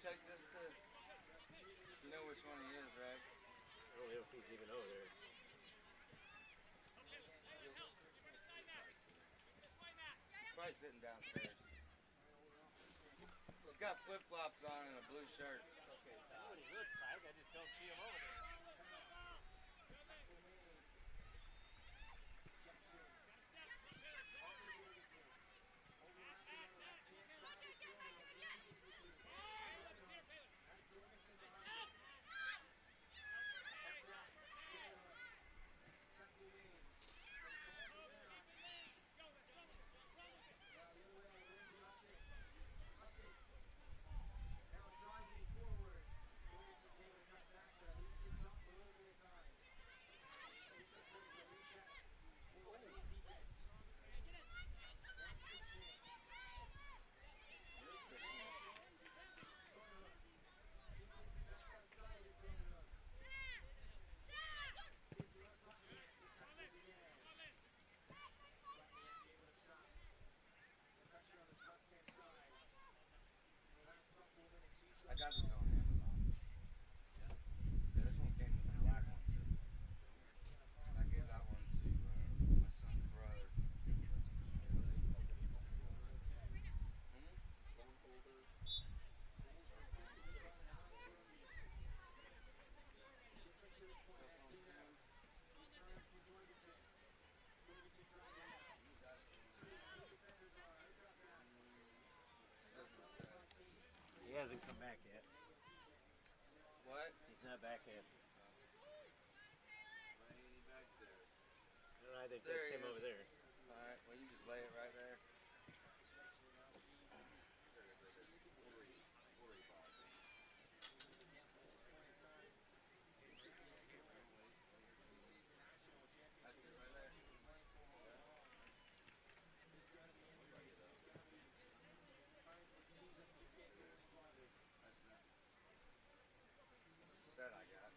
Take this to, you know which one he is, right? I don't know if he's even over there. Probably sitting downstairs. He's got flip-flops on and a blue shirt. That's what he looks like. I just don't see him over there. I got these on Amazon. Yeah, this one came with a black one too. I gave that one to my son's brother. He hasn't come back yet. What? He's not back yet. No, I think that's him over there. Alright, well you just lay it right there. That's it right there. That's the set I got.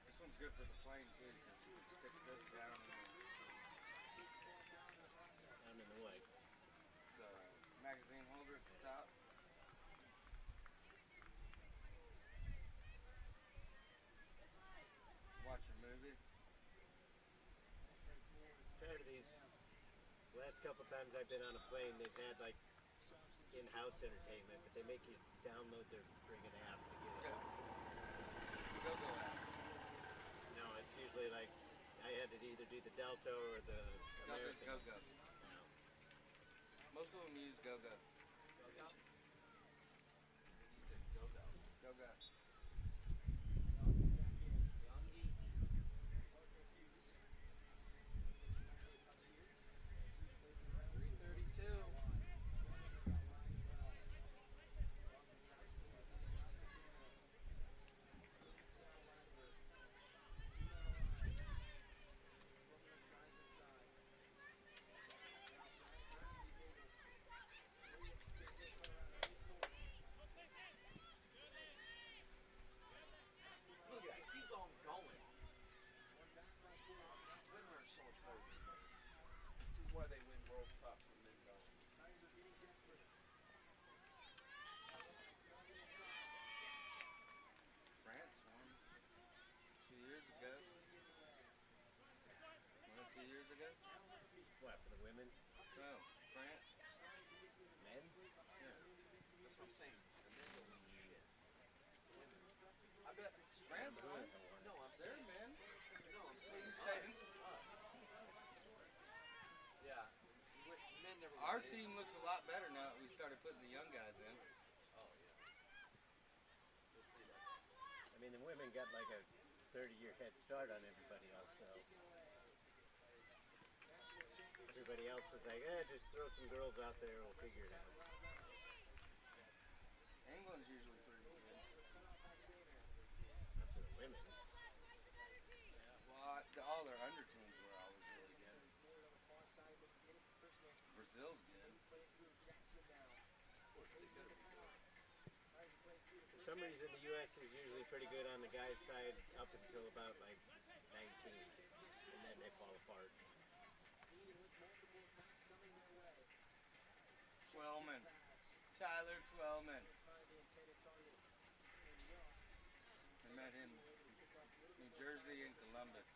This one's good for the plane too, because you can stick this down I'm in the way. the magazine holder at the top. Watch a movie. Tired of these. Last couple times I've been on a plane, they've had like in-house entertainment, but they make you download their friggin' app to get it. Go-go app. No, it's usually like I had to either do the Delta or the Delta's American. Go-go. No. Most of them use Go-go. Go-go. Look at that, keep on going. Women are so much better than men. This is why they win World Cups and men don't. France won 2 years ago. Won it 2 years ago? What, for the women? So, France? Men? Yeah. That's what I'm saying. The men don't win shit. Women. I bet France The won? women have won. No, I'm They're saying men. No, I'm saying you us. saying? Us. Yeah. Men never win Our anything. team looks a lot better now that we started putting the young guys in. Oh yeah. We'll see that. I mean, the women got like a 30-year head start on everybody else, though. Everybody else was like, just throw some girls out there, we'll figure it out. England's usually pretty good. Not for the women. Well, all their under teams were always really good. Brazil's good. Of course, they better be good. For some reason, the U.S. is usually pretty good on the guys' side up until about like 19, and then they fall apart. Twellman. Tyler Twellman. I met him in New Jersey and Columbus.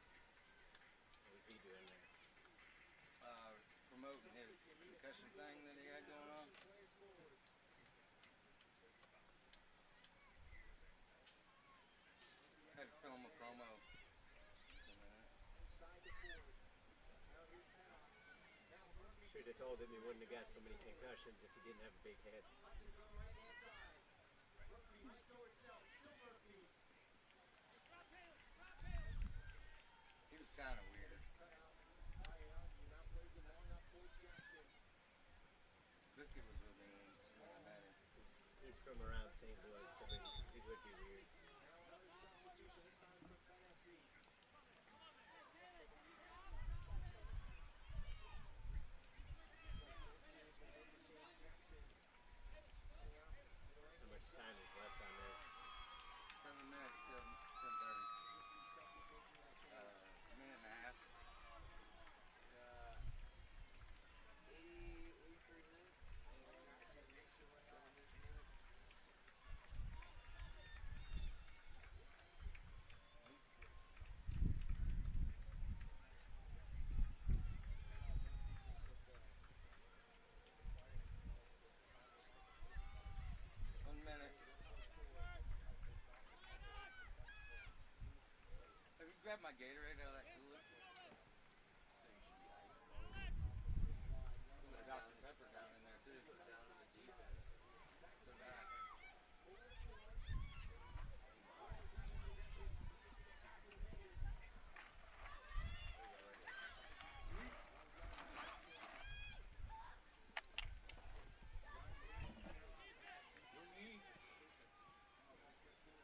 What was he doing there? Promoting his concussion thing that he had going on. Had to film a promo. Should have told him he wouldn't have got so many concussions if he didn't have a big head. He was kind of weird. Biscuit was with me when I met him. He's from around St. Louis, so he would be weird. How much time is left on there? 7 minutes till 10:30. Minute and a half. 83 minutes. 7-ish minutes. Have you grabbed my Gatorade out of that cooler? Put a Dr. Pepper down in there too. Put it down in the Jeep. So that.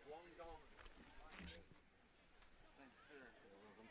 Guangdong. Thanks, sir. You're welcome.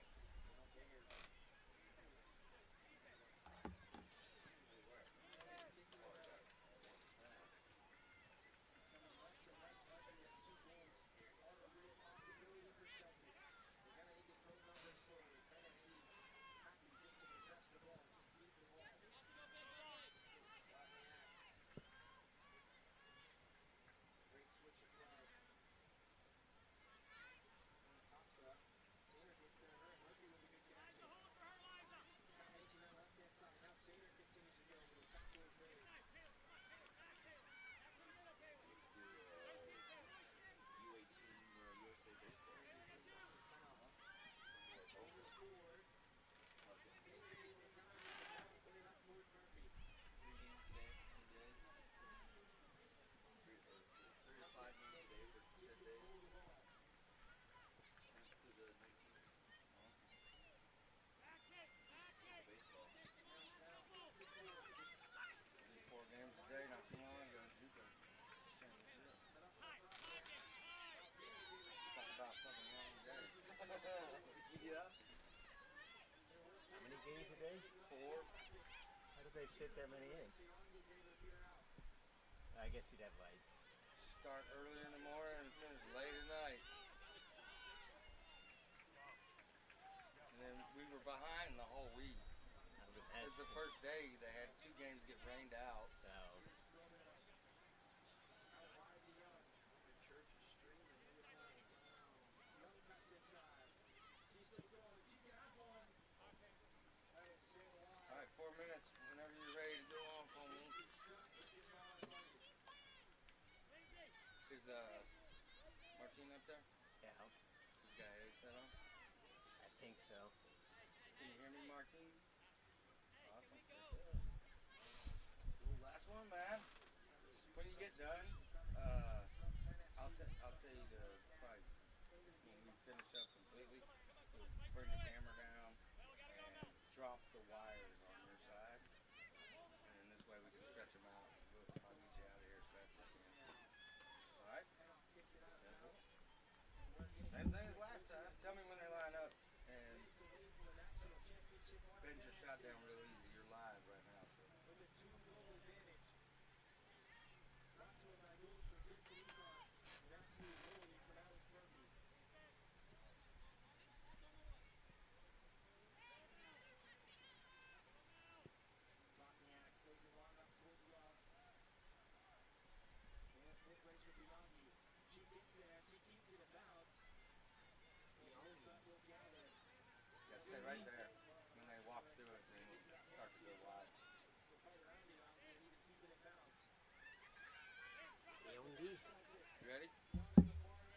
games a day? 4. How did they fit that many in? I guess you'd have lights. Start early in the morning and finish late at night. And then we were behind the whole week. It was the first day they had 2 games get rained out. Oh. All right, 4 minutes. Whenever you're ready to go off on me. Is Martine up there? Yeah, He's got a headset on. I think so. Can you hear me, Martine? Awesome. Cool. Last one, man. When you get done, I'll tell you to probably when we finish up completely, bring the camera down and drop the wires on your side, and then this way we can stretch them out. We'll probably get you out of here as fast as we can. All right? Simple. Same thing as last time. Tell me when they line up and bend your shot down real easy. You're live right now. So. Yeah, stay right there. When they walk through it, then we'll start to go wide. You ready?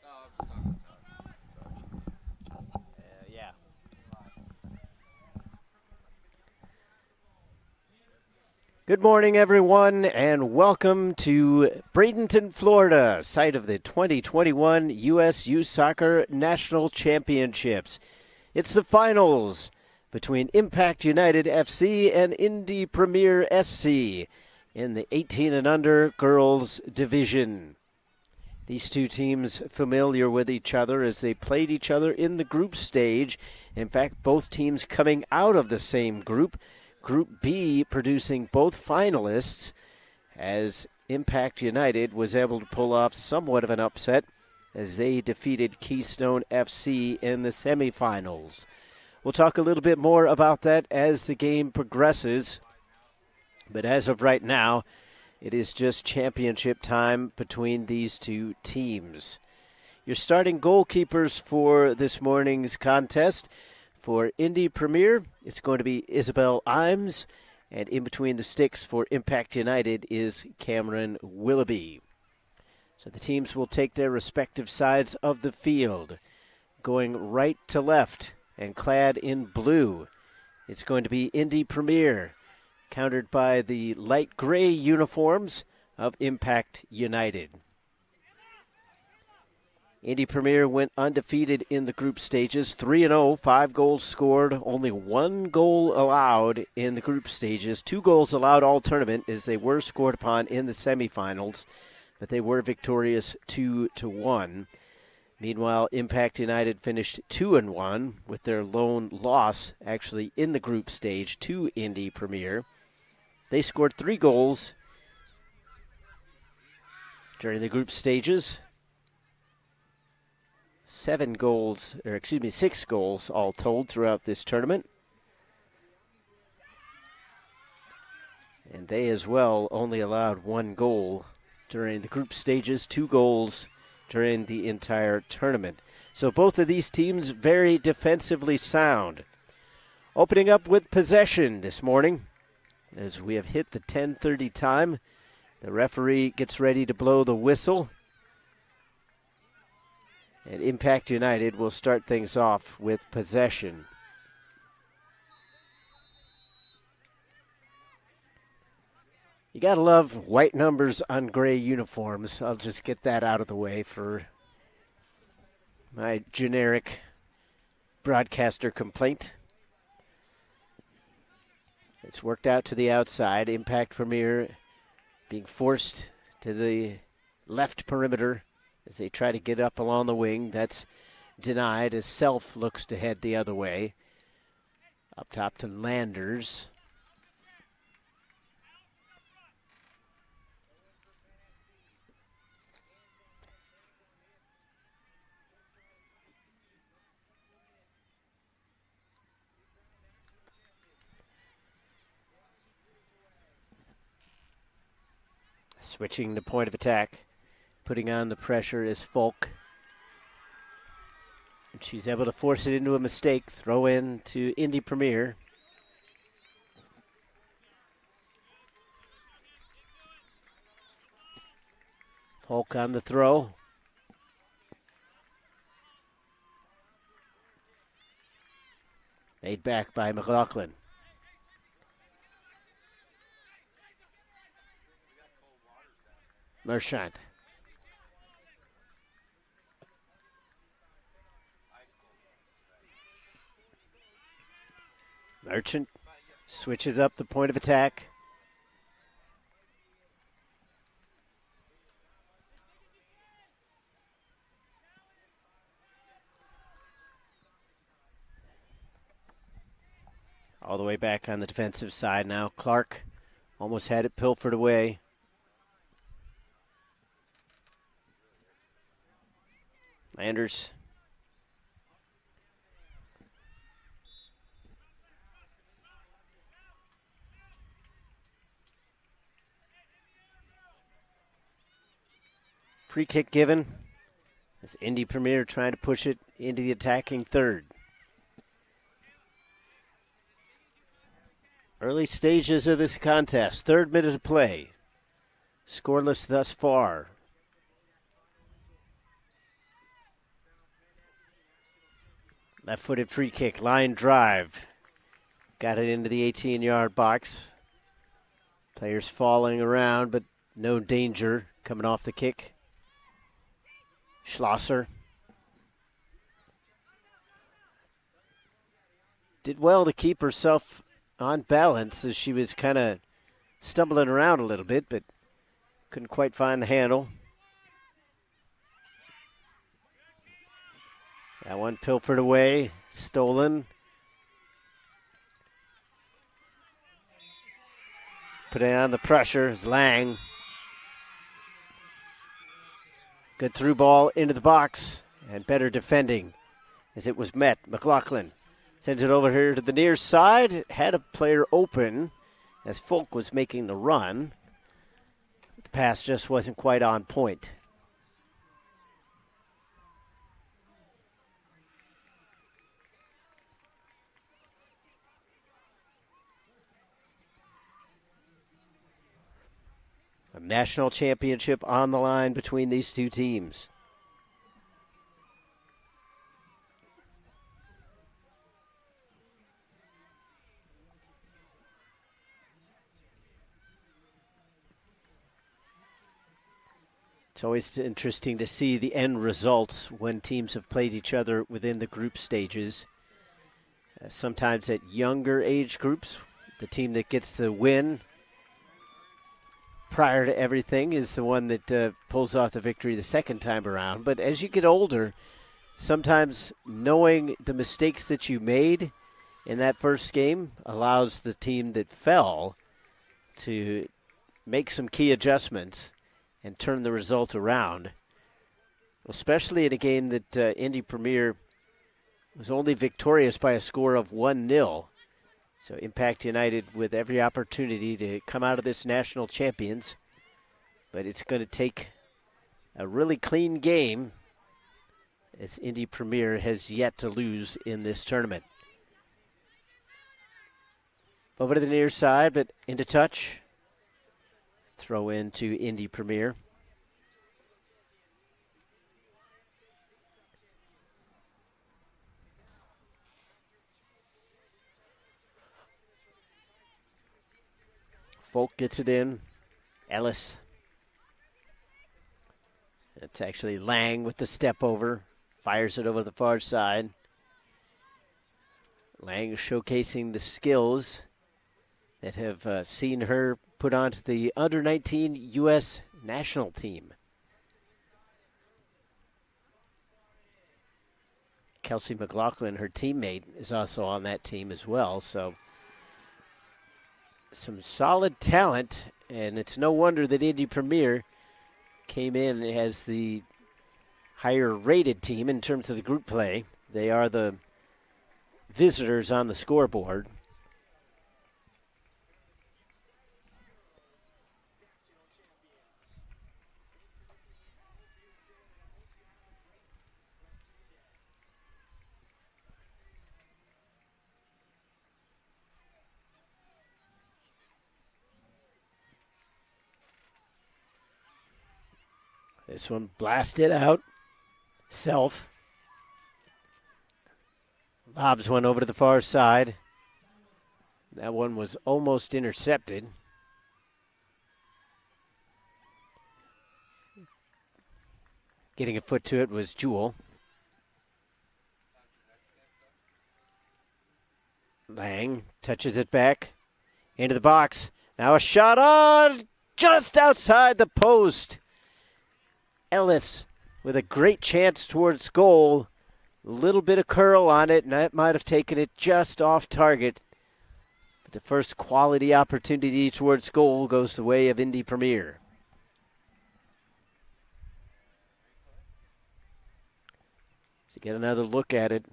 Oh, I'm just talking to Todd. Yeah. Good morning, everyone, and welcome to Bradenton, Florida, site of the 2021 U.S. Youth Soccer National Championships. It's the finals between Impact United FC and Indy Premier SC in the 18 and under girls division. These two teams familiar with each other as they played each other in the group stage. In fact, both teams coming out of the same group. Group B producing both finalists, as Impact United was able to pull off somewhat of an upset as they defeated Keystone FC in the semifinals. We'll talk a little bit more about that as the game progresses. But as of right now, it is just championship time between these two teams. Your starting goalkeepers for this morning's contest. For Indy Premier, it's going to be Isabel Imes, and in between the sticks for Impact United is Cameron Willoughby. So the teams will take their respective sides of the field, going right to left and clad in blue. It's going to be Indy Premier, countered by the light gray uniforms of Impact United. Indy Premier went undefeated in the group stages, 3-0, 5 goals scored, only 1 goal allowed in the group stages, 2 goals allowed all tournament as they were scored upon in the semifinals, but they were victorious 2-1. Meanwhile, Impact United finished 2-1 with their lone loss actually in the group stage to Indy Premier. They scored 3 goals during the group stages. 6 goals all told throughout this tournament. And they as well only allowed 1 goal during the group stages, 2 goals during the entire tournament. So both of these teams very defensively sound. Opening up with possession this morning as we have hit the 10:30 time. The referee gets ready to blow the whistle. And Impact United will start things off with possession. You gotta love white numbers on gray uniforms. I'll just get that out of the way for my generic broadcaster complaint. It's worked out to the outside. Impact Premier being forced to the left perimeter as they try to get up along the wing. That's denied as Self looks to head the other way. Up top to Landers. Switching to point of attack. Putting on the pressure is Folk. And she's able to force it into a mistake. Throw in to Indy Premier. Folk on the throw. Made back by McLaughlin. Merchant. Merchant switches up the point of attack. All the way back on the defensive side now. Clark almost had it pilfered away. Landers. Free kick given. As Indy Premier trying to push it into the attacking third. Early stages of this contest. 3rd minute of play. Scoreless thus far. Left-footed free kick, line drive. Got it into the 18-yard box. Players falling around, but no danger coming off the kick. Schlosser. Did well to keep herself on balance as she was kind of stumbling around a little bit, but couldn't quite find the handle. That one pilfered away, stolen. Putting on the pressure is Lang. Good through ball into the box and better defending as it was met. McLaughlin sends it over here to the near side. Had a player open as Folk was making the run. The pass just wasn't quite on point. A national championship on the line between these two teams. It's always interesting to see the end results when teams have played each other within the group stages. Sometimes at younger age groups, the team that gets the win prior to everything is the one that pulls off the victory the second time around. But as you get older, sometimes knowing the mistakes that you made in that first game allows the team that fell to make some key adjustments and turn the result around, especially in a game that Indy Premier was only victorious by a score of 1-0. So Impact United with every opportunity to come out of this national champions. But it's going to take a really clean game as Indy Premier has yet to lose in this tournament. Over to the near side, but into touch. Throw in to Indy Premier. Folk gets it in. Ellis. It's actually Lang with the step over. Fires it over the far side. Lang showcasing the skills that have seen her put onto the under-19 U.S. national team. Kelsey McLaughlin, her teammate, is also on that team as well. So some solid talent, and it's no wonder that Indy Premier came in as the higher rated team in terms of the group play. They are the visitors on the scoreboard. This one blasted out. Self. Lobs one over to the far side. That one was almost intercepted. Getting a foot to it was Jewell. Lang touches it back into the box. Now a shot on just outside the post. Ellis with a great chance towards goal. A little bit of curl on it, and that might have taken it just off target. But the first quality opportunity towards goal goes the way of Indy Premier. So get another look at it.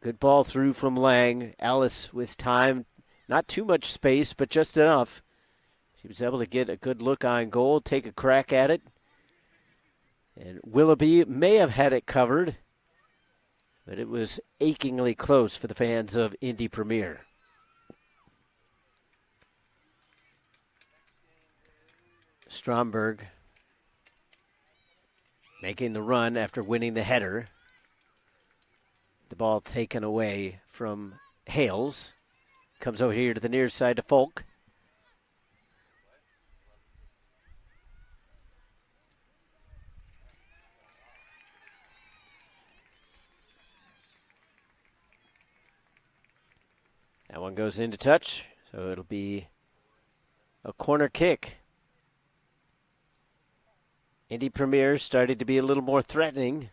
Good ball through from Lang. Ellis with time. Not too much space, but just enough. She was able to get a good look on goal, take a crack at it. And Willoughby may have had it covered, but it was achingly close for the fans of Indy Premier. Stromberg making the run after winning the header. The ball taken away from Hales. Comes over here to the near side to Folk. That one goes into touch, so it'll be a corner kick. Indy Premier started to be a little more threatening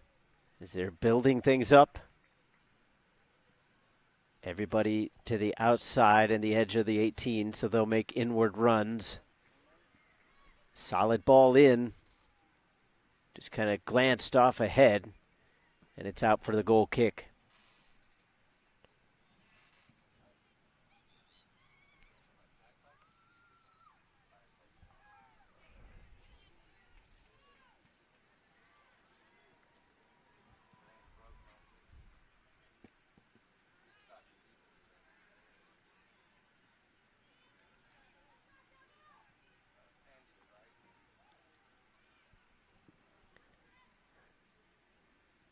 as they're building things up. Everybody to the outside and the edge of the 18, so they'll make inward runs. Solid ball in. Just kind of glanced off ahead, and it's out for the goal kick.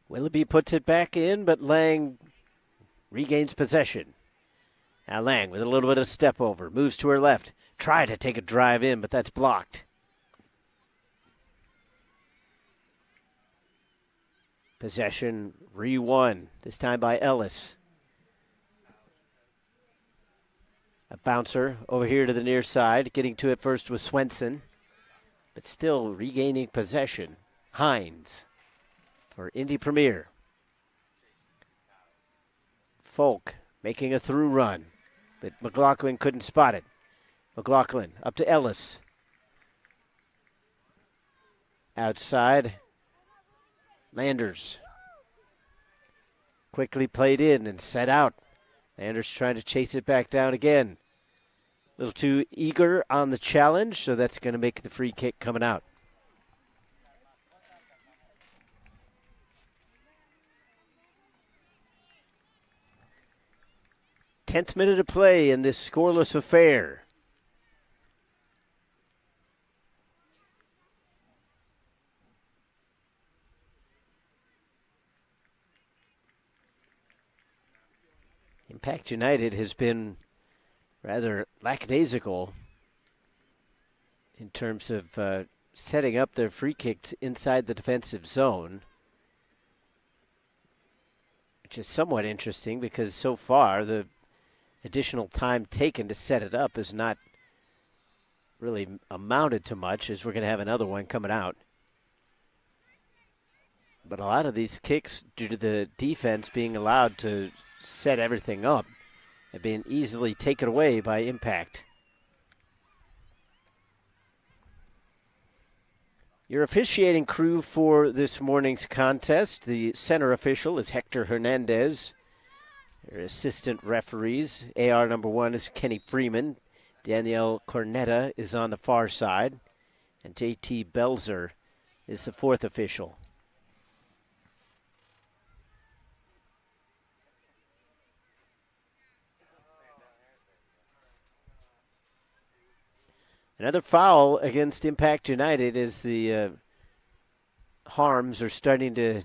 Willoughby puts it back in, but Lang regains possession. Now Lang with a little bit of step over, moves to her left, try to take a drive in, but that's blocked. Possession re-won, this time by Ellis. A bouncer over here to the near side, getting to it first was Swenson, but still regaining possession. Hines for Indy Premier. Folk making a through run, but McLaughlin couldn't spot it. McLaughlin up to Ellis. Outside, Landers. Quickly played in and set out. Landers trying to chase it back down again. A little too eager on the challenge, so that's going to make the free kick coming out. 10th minute of play in this scoreless affair. Impact United has been rather lackadaisical in terms of setting up their free kicks inside the defensive zone, which is somewhat interesting because so far the additional time taken to set it up has not really amounted to much, as we're going to have another one coming out. But a lot of these kicks, due to the defense being allowed to set everything up, have been easily taken away by Impact. Your officiating crew for this morning's contest, the center official is Hector Hernandez. Your assistant referees, AR number 1 is Kenny Freeman. Danielle Cornetta is on the far side. And JT Belzer is the 4th official. Another foul against Impact United as the harms are starting to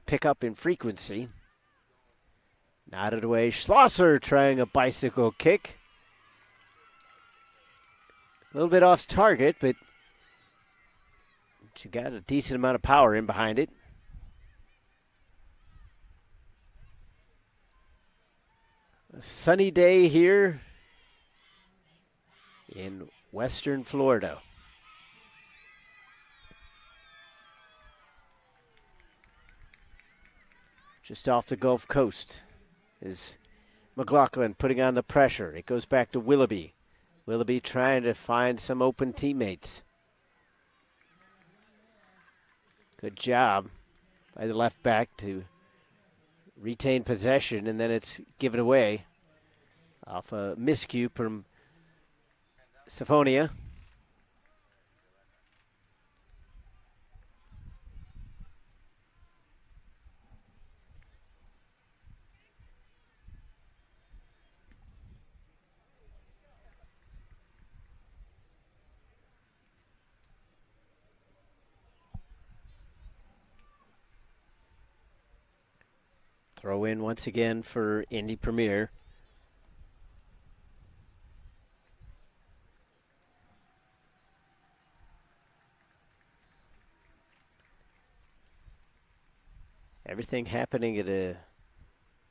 pick up in frequency. Nodded away. Schlosser trying a bicycle kick. A little bit off target, but she got a decent amount of power in behind it. A sunny day here in western Florida. Just off the Gulf Coast is McLaughlin putting on the pressure. It goes back to Willoughby. Willoughby trying to find some open teammates. Good job by the left back to retain possession, and then it's given away off a miscue from Syphonia. Throw in once again for Indy Premier. Everything happening at a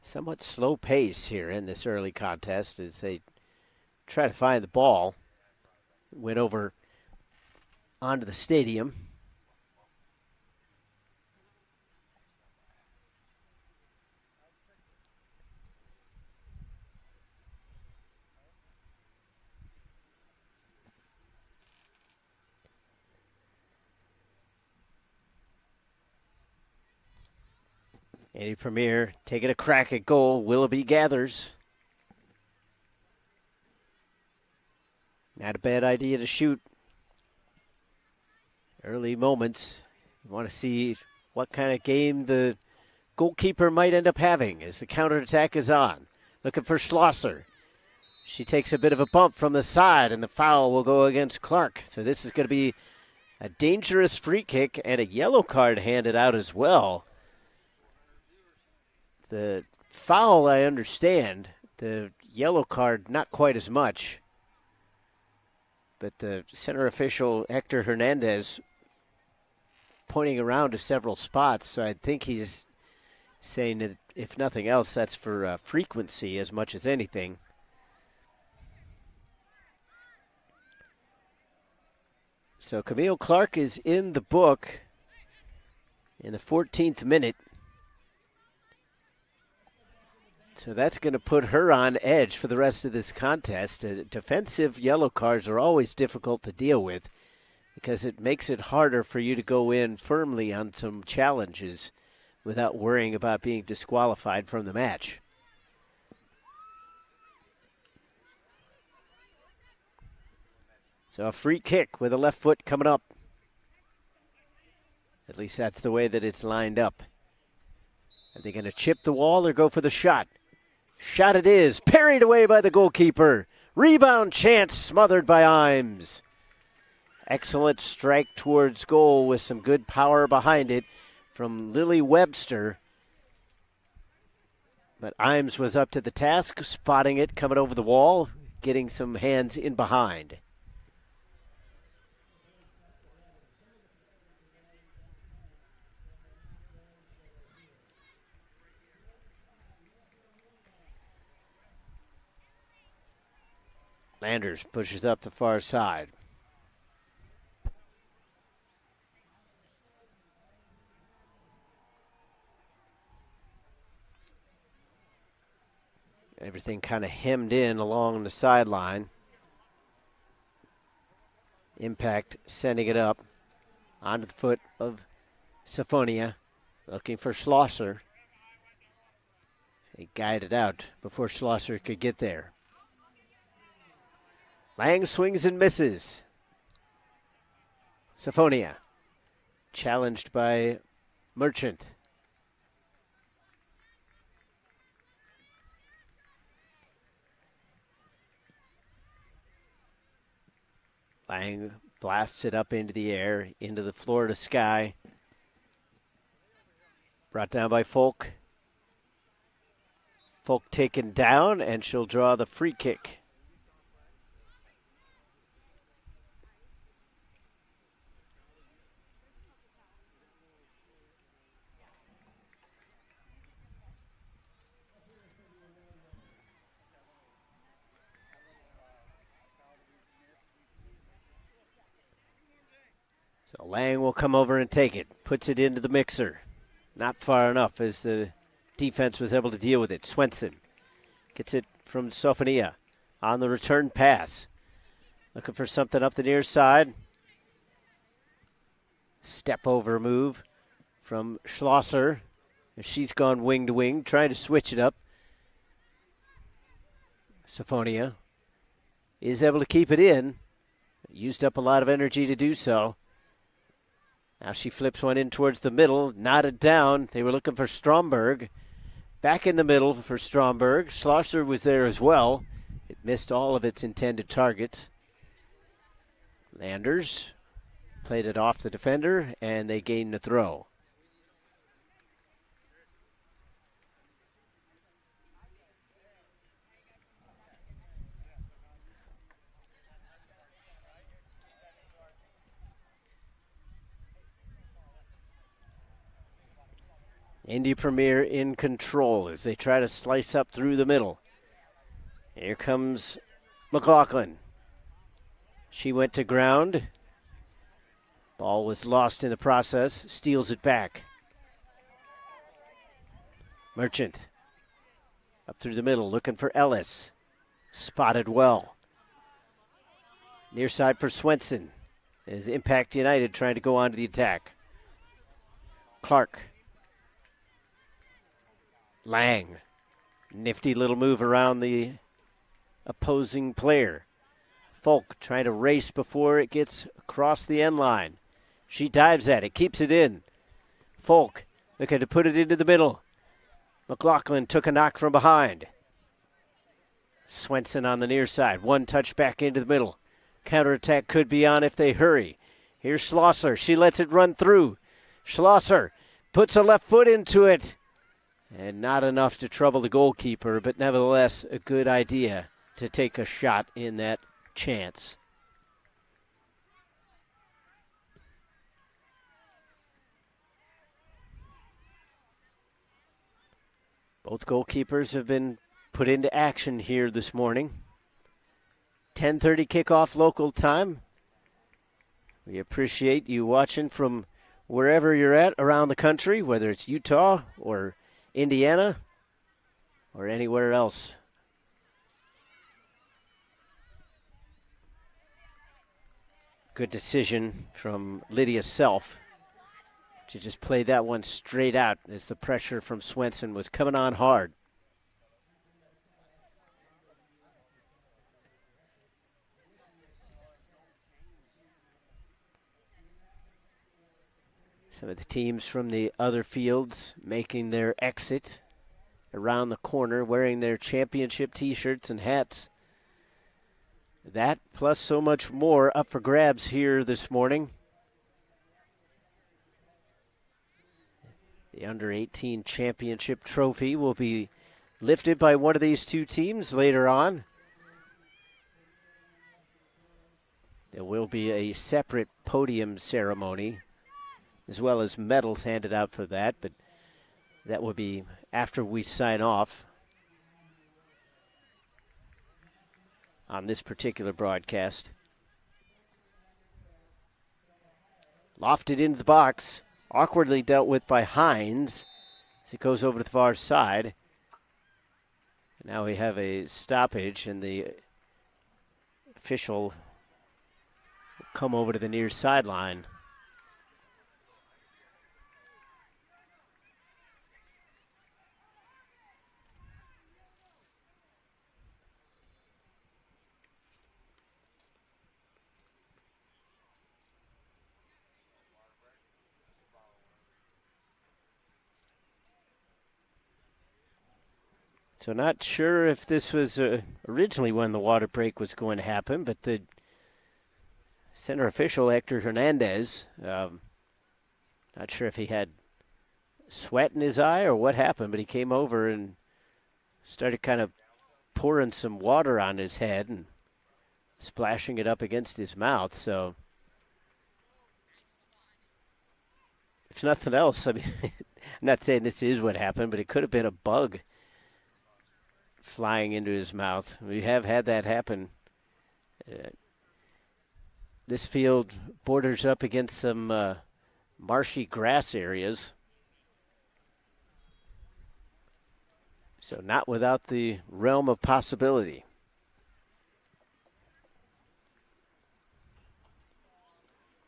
somewhat slow pace here in this early contest as they try to find the ball. Went over onto the stadium. Indy Premier taking a crack at goal. Willoughby gathers. Not a bad idea to shoot. Early moments. You want to see what kind of game the goalkeeper might end up having as the counterattack is on. Looking for Schlosser. She takes a bit of a bump from the side, and the foul will go against Clark. So this is going to be a dangerous free kick and a yellow card handed out as well. The foul, I understand. The yellow card, not quite as much. But the center official, Hector Hernandez, pointing around to several spots. So I think he's saying that, if nothing else, that's for frequency as much as anything. So Camille Clark is in the book in the 14th minute. So that's going to put her on edge for the rest of this contest. Defensive yellow cards are always difficult to deal with because it makes it harder for you to go in firmly on some challenges without worrying about being disqualified from the match. So a free kick with a left foot coming up. At least that's the way that it's lined up. Are they going to chip the wall or go for the shot? Shot it is, parried away by the goalkeeper. Rebound chance smothered by Imes. Excellent strike towards goal with some good power behind it from Lily Webster. But Imes was up to the task, spotting it coming over the wall, getting some hands in behind. Landers pushes up the far side. Everything kind of hemmed in along the sideline. Impact sending it up onto the foot of Syphonia, looking for Schlosser. They guided out before Schlosser could get there. Lang swings and misses. Syphonia challenged by Merchant. Lang blasts it up into the air, into the Florida sky. Brought down by Folk. Folk taken down, and she'll draw the free kick. So Lang will come over and take it. Puts it into the mixer. Not far enough as the defense was able to deal with it. Swenson gets it from Sophania on the return pass. Looking for something up the near side. Step over move from Schlosser. She's gone wing to wing, trying to switch it up. Syphonia is able to keep it in. Used up a lot of energy to do so. Now she flips one in towards the middle, knotted down. They were looking for Stromberg. Back in the middle for Stromberg. Schlosser was there as well. It missed all of its intended targets. Landers played it off the defender, and they gained the throw. Indy Premier in control as they try to slice up through the middle. Here comes McLaughlin. She went to ground. Ball was lost in the process. Steals it back. Merchant up through the middle looking for Ellis. Spotted well. Near side for Swenson as Impact United trying to go on to the attack. Clark. Lang. Nifty little move around the opposing player. Folk trying to race before it gets across the end line. She dives at it, keeps it in. Folk looking to put it into the middle. McLaughlin took a knock from behind. Swenson on the near side. One touch back into the middle. Counterattack could be on if they hurry. Here's Schlosser. She lets it run through. Schlosser puts a left foot into it. And not enough to trouble the goalkeeper, but nevertheless a good idea to take a shot in that chance. Both goalkeepers have been put into action here this morning. 10:30 kickoff local time. We appreciate you watching from wherever you're at around the country, whether it's Utah or Indiana, or anywhere else. Good decision from Lydia Self to just play that one straight out as the pressure from Swenson was coming on hard. Some of the teams from the other fields making their exit around the corner, wearing their championship T-shirts and hats. That plus so much more up for grabs here this morning. The under-18 championship trophy will be lifted by one of these two teams later on. There will be a separate podium ceremony, as well as medals handed out for that, but that will be after we sign off on this particular broadcast. Lofted into the box, awkwardly dealt with by Hines as it goes over to the far side. Now we have a stoppage, and the official will come over to the near sideline. So not sure if this was originally when the water break was going to happen, but the center official, Hector Hernandez, not sure if he had sweat in his eye or what happened, but he came over and started kind of pouring some water on his head and splashing it up against his mouth. So if nothing else, I mean, I'm not saying this is what happened, but it could have been a bug flying into his mouth. We have had that happen. This field borders up against some marshy grass areas. So not without the realm of possibility.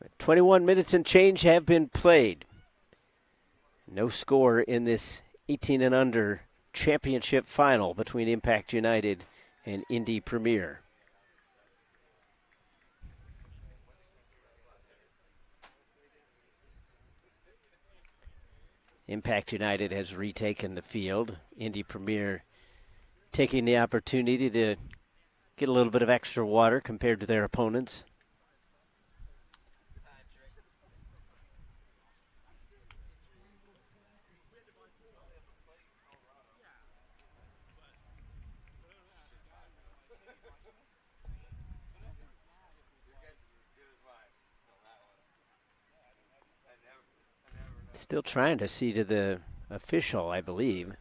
But 21 minutes and change have been played. No score in this 18 and under championship final between Impact United and Indy Premier. Impact United has retaken the field. Indy Premier taking the opportunity to get a little bit of extra water compared to their opponents. Still trying to see to the official, I believe.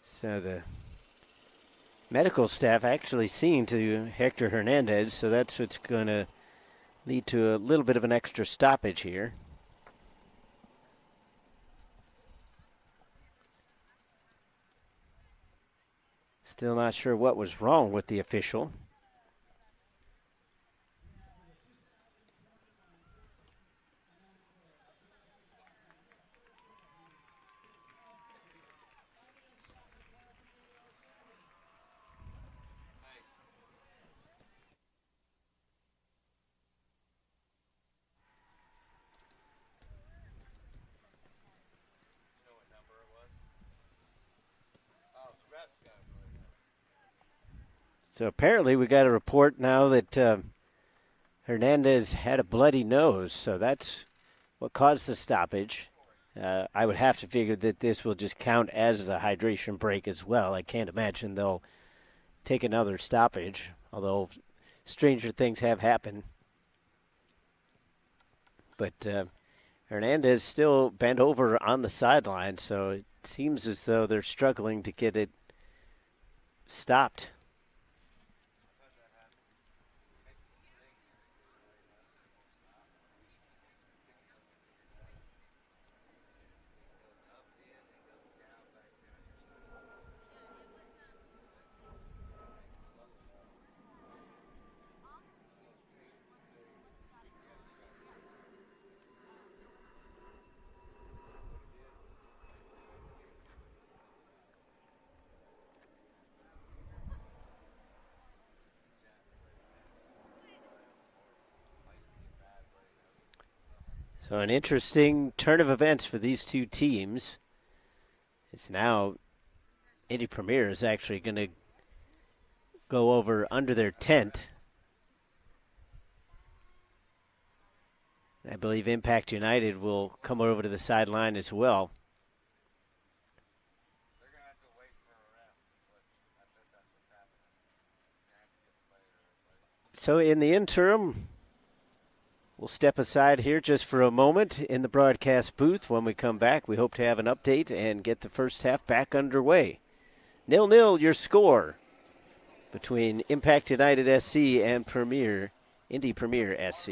So the medical staff actually seen to Hector Hernandez, so that's what's going to lead to a little bit of an extra stoppage here. Still not sure what was wrong with the official. So apparently we got a report now that Hernandez had a bloody nose, so that's what caused the stoppage. I would have to figure that this will just count as the hydration break as well. I can't imagine they'll take another stoppage, although stranger things have happened. But Hernandez still bent over on the sideline, so it seems as though they're struggling to get it stopped. So an interesting turn of events for these two teams. It's now Indy Premier is actually going to go over under their tent. I believe Impact United will come over to the sideline as well. So in the interim, we'll step aside here just for a moment in the broadcast booth. When we come back, we hope to have an update and get the first half back underway. 0-0 your score between Impact United SC and Indy Premier SC.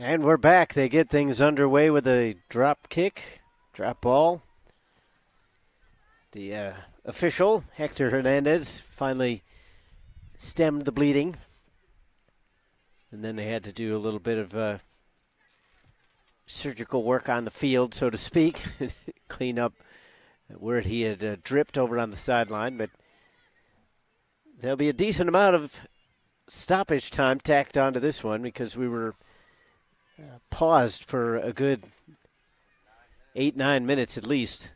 And we're back. They get things underway with a drop ball. The official, Hector Hernandez, finally stemmed the bleeding. And then they had to do a little bit of surgical work on the field, so to speak, clean up where he had dripped over on the sideline. But there'll be a decent amount of stoppage time tacked onto this one because we were paused for a good 8-9 minutes at least.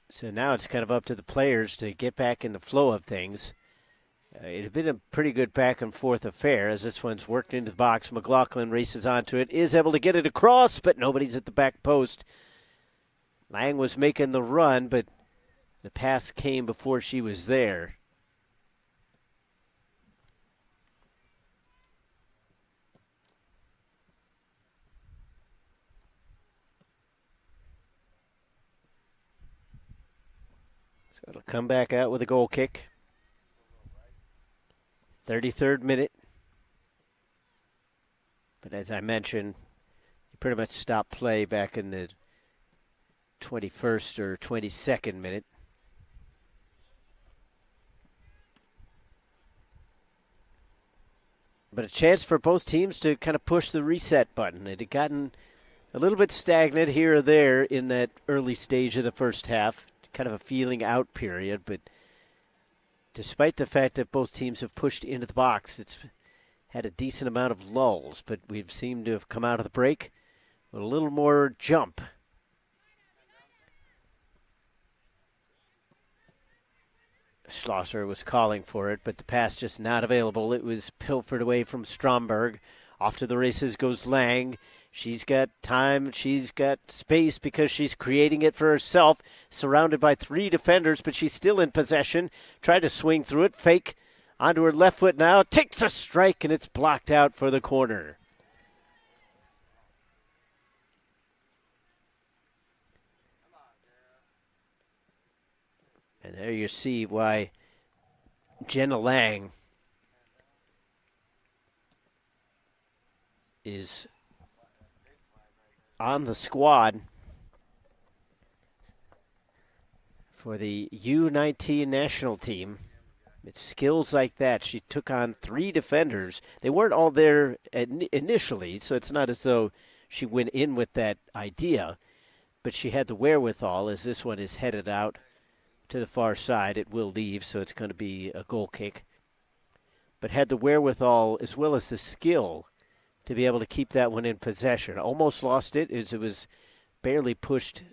So now it's kind of up to the players to get back in the flow of things. It had been a pretty good back-and-forth affair as this one's worked into the box. McLaughlin races onto it, is able to get it across, but nobody's at the back post. Lang was making the run, but the pass came before she was there. So it'll come back out with a goal kick. 33rd minute. But as I mentioned, you pretty much stopped play back in the 21st or 22nd minute. But a chance for both teams to kind of push the reset button. It had gotten a little bit stagnant here or there in that early stage of the first half. Kind of a feeling out period, but despite the fact that both teams have pushed into the box, it's had a decent amount of lulls, but we've seemed to have come out of the break with a little more jump. Schlosser was calling for it, but the pass just not available. It was pilfered away from Stromberg. Off to the races goes Lang. She's got time, she's got space because she's creating it for herself, surrounded by 3 defenders, but she's still in possession. Tried to swing through it, fake onto her left foot now, takes a strike, and it's blocked out for the corner. And there you see why Jenna Lang is on the squad for the U19 national team. It's skills like that. She took on 3 defenders. They weren't all there initially, so it's not as though she went in with that idea, but she had the wherewithal as this one is headed out to the far side. It will leave, so it's going to be a goal kick. But had the wherewithal as well as the skill to be able to keep that one in possession. Almost lost it as it was barely pushed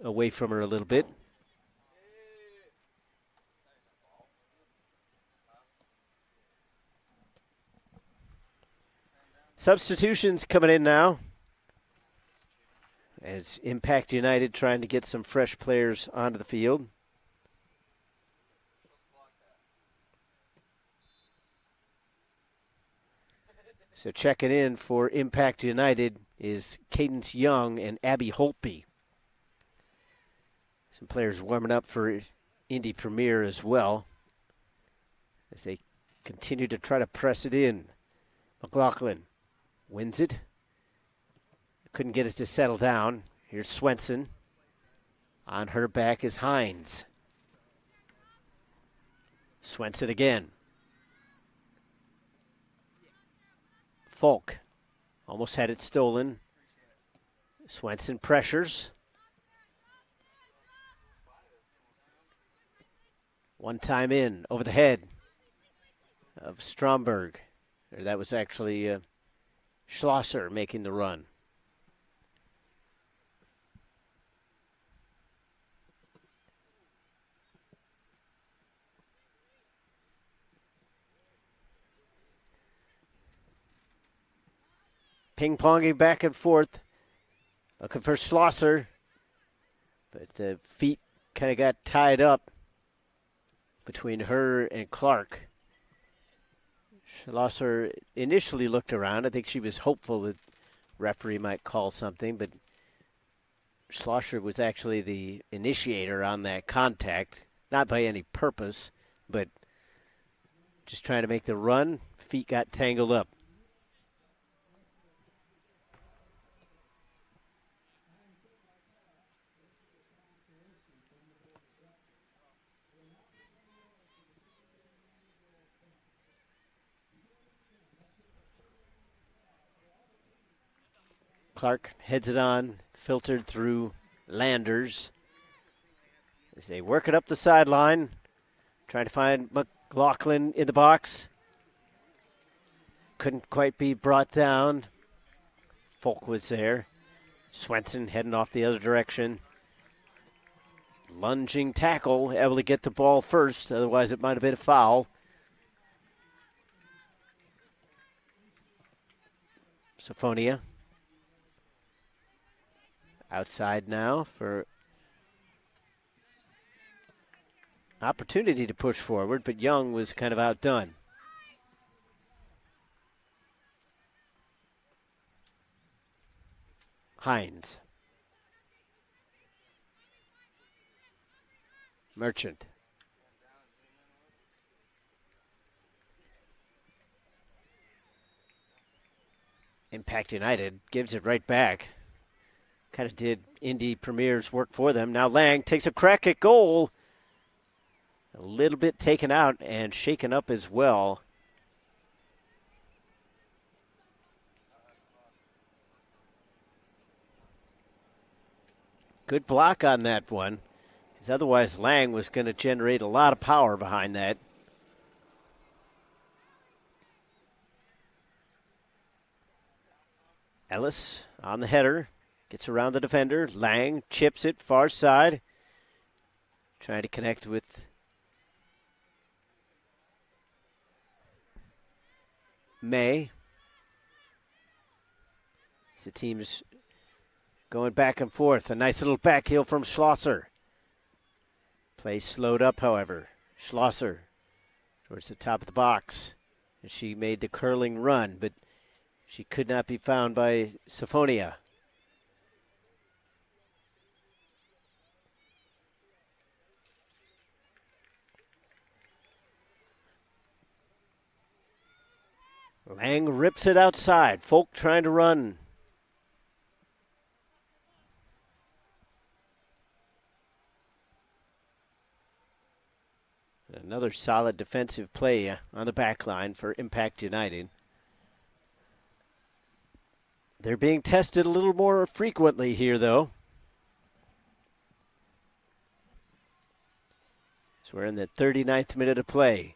away from her a little bit. Substitutions coming in now. As Impact United trying to get some fresh players onto the field. So checking in for Impact United is Cadence Young and Abby Holtby. Some players warming up for Indy Premier as well as they continue to try to press it in. McLaughlin wins it. Couldn't get it to settle down. Here's Swenson. On her back is Hines. Swenson again. Folk almost had it stolen. Swenson pressures. One time in, over the head of Stromberg. That was actually Schlosser making the run. Ping-ponging back and forth. Looking for Schlosser. But the feet kind of got tied up between her and Clark. Schlosser initially looked around. I think she was hopeful that referee might call something, but Schlosser was actually the initiator on that contact. Not by any purpose, but just trying to make the run. feet got tangled up. Clark heads it on, filtered through Landers as they work it up the sideline, trying to find McLaughlin in the box. Couldn't quite be brought down. Folk was there. Swenson heading off the other direction. Lunging tackle, able to get the ball first, otherwise it might have been a foul. Sophonia. Outside now for opportunity to push forward, but Young was kind of outdone. Hines. Merchant. Impact United gives it right back. Kind of did Indy Premier's work for them. Now Lang takes a crack at goal. A little bit taken out and shaken up as well. Good block on that one, because otherwise Lang was going to generate a lot of power behind that. Ellis on the header. Gets around the defender. Lang chips it far side. Trying to connect with May. As the team's going back and forth. A nice little back heel from Schlosser. Play slowed up, however. Schlosser towards the top of the box. And she made the curling run, but she could not be found by Sophonia. Lang rips it outside. Folk trying to run. Another solid defensive play on the back line for Impact United. They're being tested a little more frequently here, though. So we're in the 39th minute of play.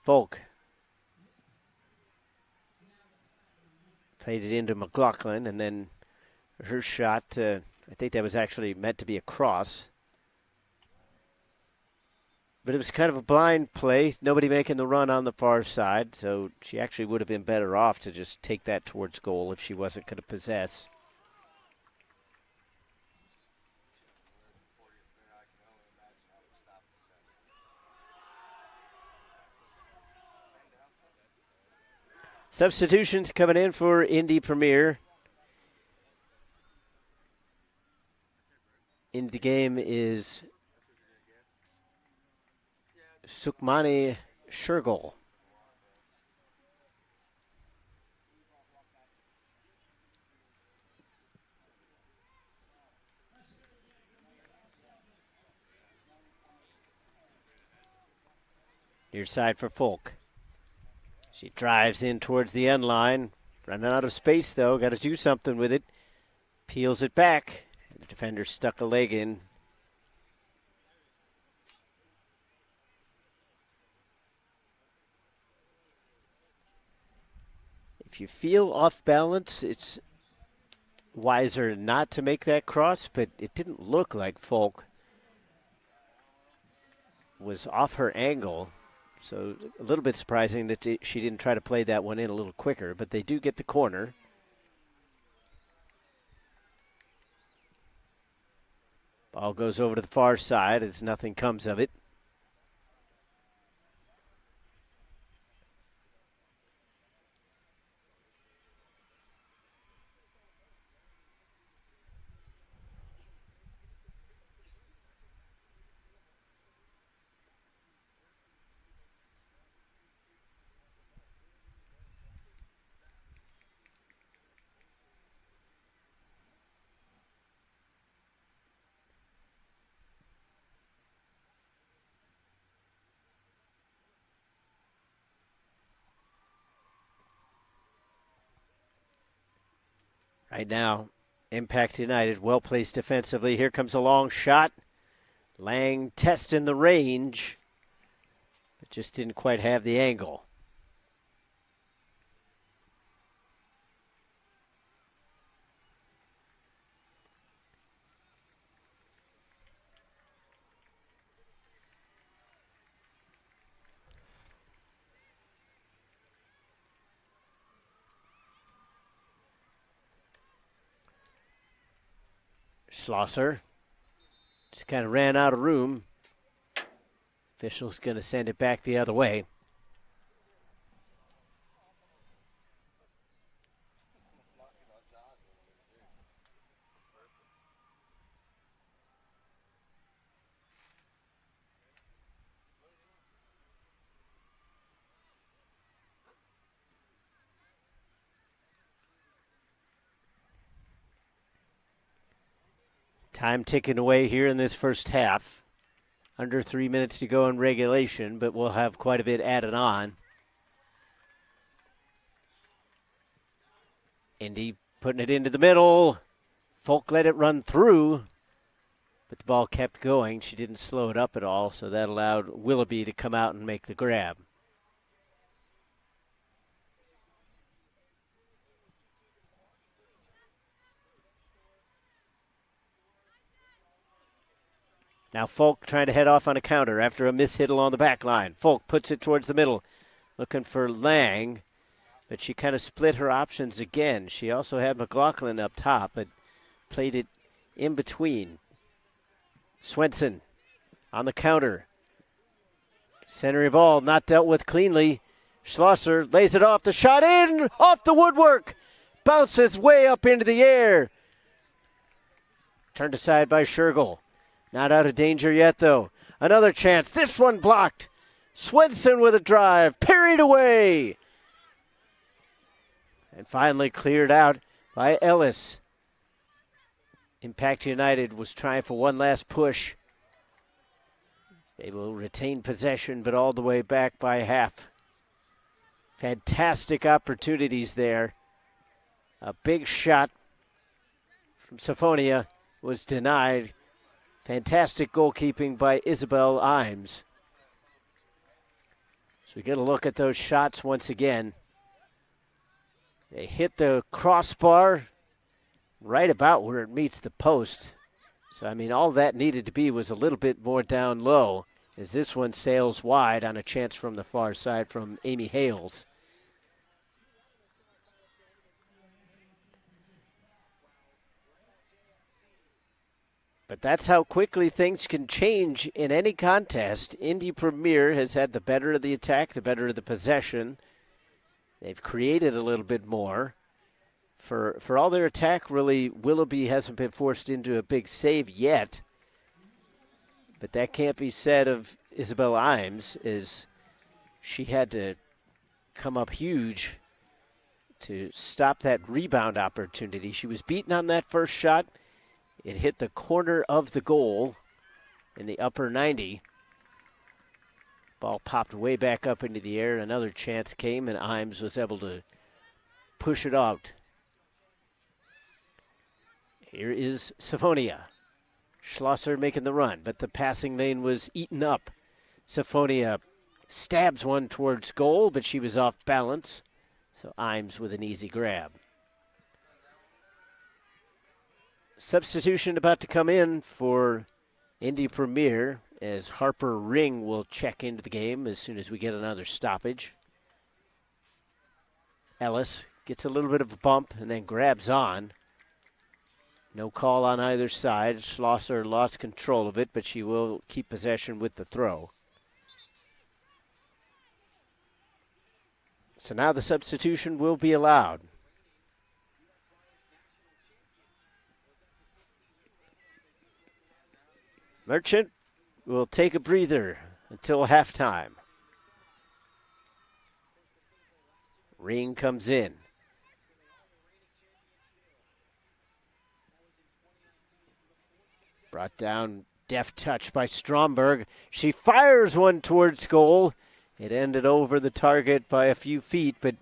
Folk played it into McLaughlin, and then her shot, I think that was actually meant to be a cross. But it was kind of a blind play. Nobody making the run on the far side, so she actually would have been better off to just take that towards goal if she wasn't going to possess. Substitutions coming in for Indy Premier. In the game is Sukmani Shergol. Near side for Folk. She drives in towards the end line. Running out of space, though. Got to do something with it. Peels it back. The defender stuck a leg in. If you feel off balance, it's wiser not to make that cross, but it didn't look like Folk was off her angle. So a little bit surprising that she didn't try to play that one in a little quicker, but they do get the corner. Ball goes over to the far side as nothing comes of it. Right now, Impact United well placed defensively. Here comes a long shot. Lang testing the range, but just didn't quite have the angle. Schlosser just kind of ran out of room. Official's going to send it back the other way. Time ticking away here in this first half. Under 3 minutes to go in regulation, but we'll have quite a bit added on. Indy putting it into the middle. Folk let it run through, but the ball kept going. She didn't slow it up at all, so that allowed Willoughby to come out and make the grab. Now Folk trying to head off on a counter after a mishit along the back line. Folk puts it towards the middle, looking for Lang, but she kind of split her options again. She also had McLaughlin up top, but played it in between. Swenson on the counter. Center ball, not dealt with cleanly. Schlosser lays it off. The shot in, off the woodwork. Bounces way up into the air. Turned aside by Schergel. Not out of danger yet, though. Another chance. This one blocked. Swenson with a drive. Parried away. And finally cleared out by Ellis. Impact United was trying for one last push. They will retain possession, but all the way back by half. Fantastic opportunities there. A big shot from Sophonia was denied. Fantastic goalkeeping by Isabel Imes. So we get a look at those shots once again. They hit the crossbar right about where it meets the post. So, I mean, all that needed to be was a little bit more down low, as this one sails wide on a chance from the far side from Amy Hales. But that's how quickly things can change in any contest. Indy Premier has had the better of the attack, the better of the possession. They've created a little bit more. For all their attack, really, Willoughby hasn't been forced into a big save yet. But that can't be said of Isabel Imes, as she had to come up huge to stop that rebound opportunity. She was beaten on that first shot. It hit the corner of the goal in the upper 90. Ball popped way back up into the air. Another chance came, and Imes was able to push it out. Here is Sophonia. Schlosser making the run, but the passing lane was eaten up. Sophonia stabs one towards goal, but she was off balance. So Imes with an easy grab. Substitution about to come in for Indy Premier, as Harper Ring will check into the game as soon as we get another stoppage. Ellis gets a little bit of a bump and then grabs on. No call on either side. Schlosser lost control of it, but she will keep possession with the throw. So now the substitution will be allowed. Merchant will take a breather until halftime. Ring comes in. Brought down, deft touch by Stromberg. She fires one towards goal. It ended over the target by a few feet, but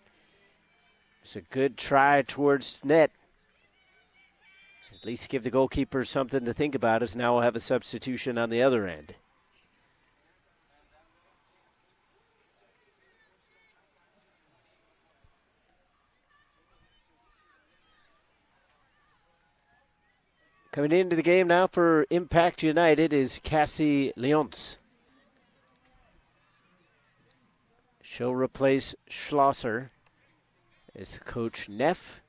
it's a good try towards net. At least give the goalkeeper something to think about, as now we'll have a substitution on the other end. Coming into the game now for Impact United is Cassie Leonce. She'll replace Schlosser as Coach Neff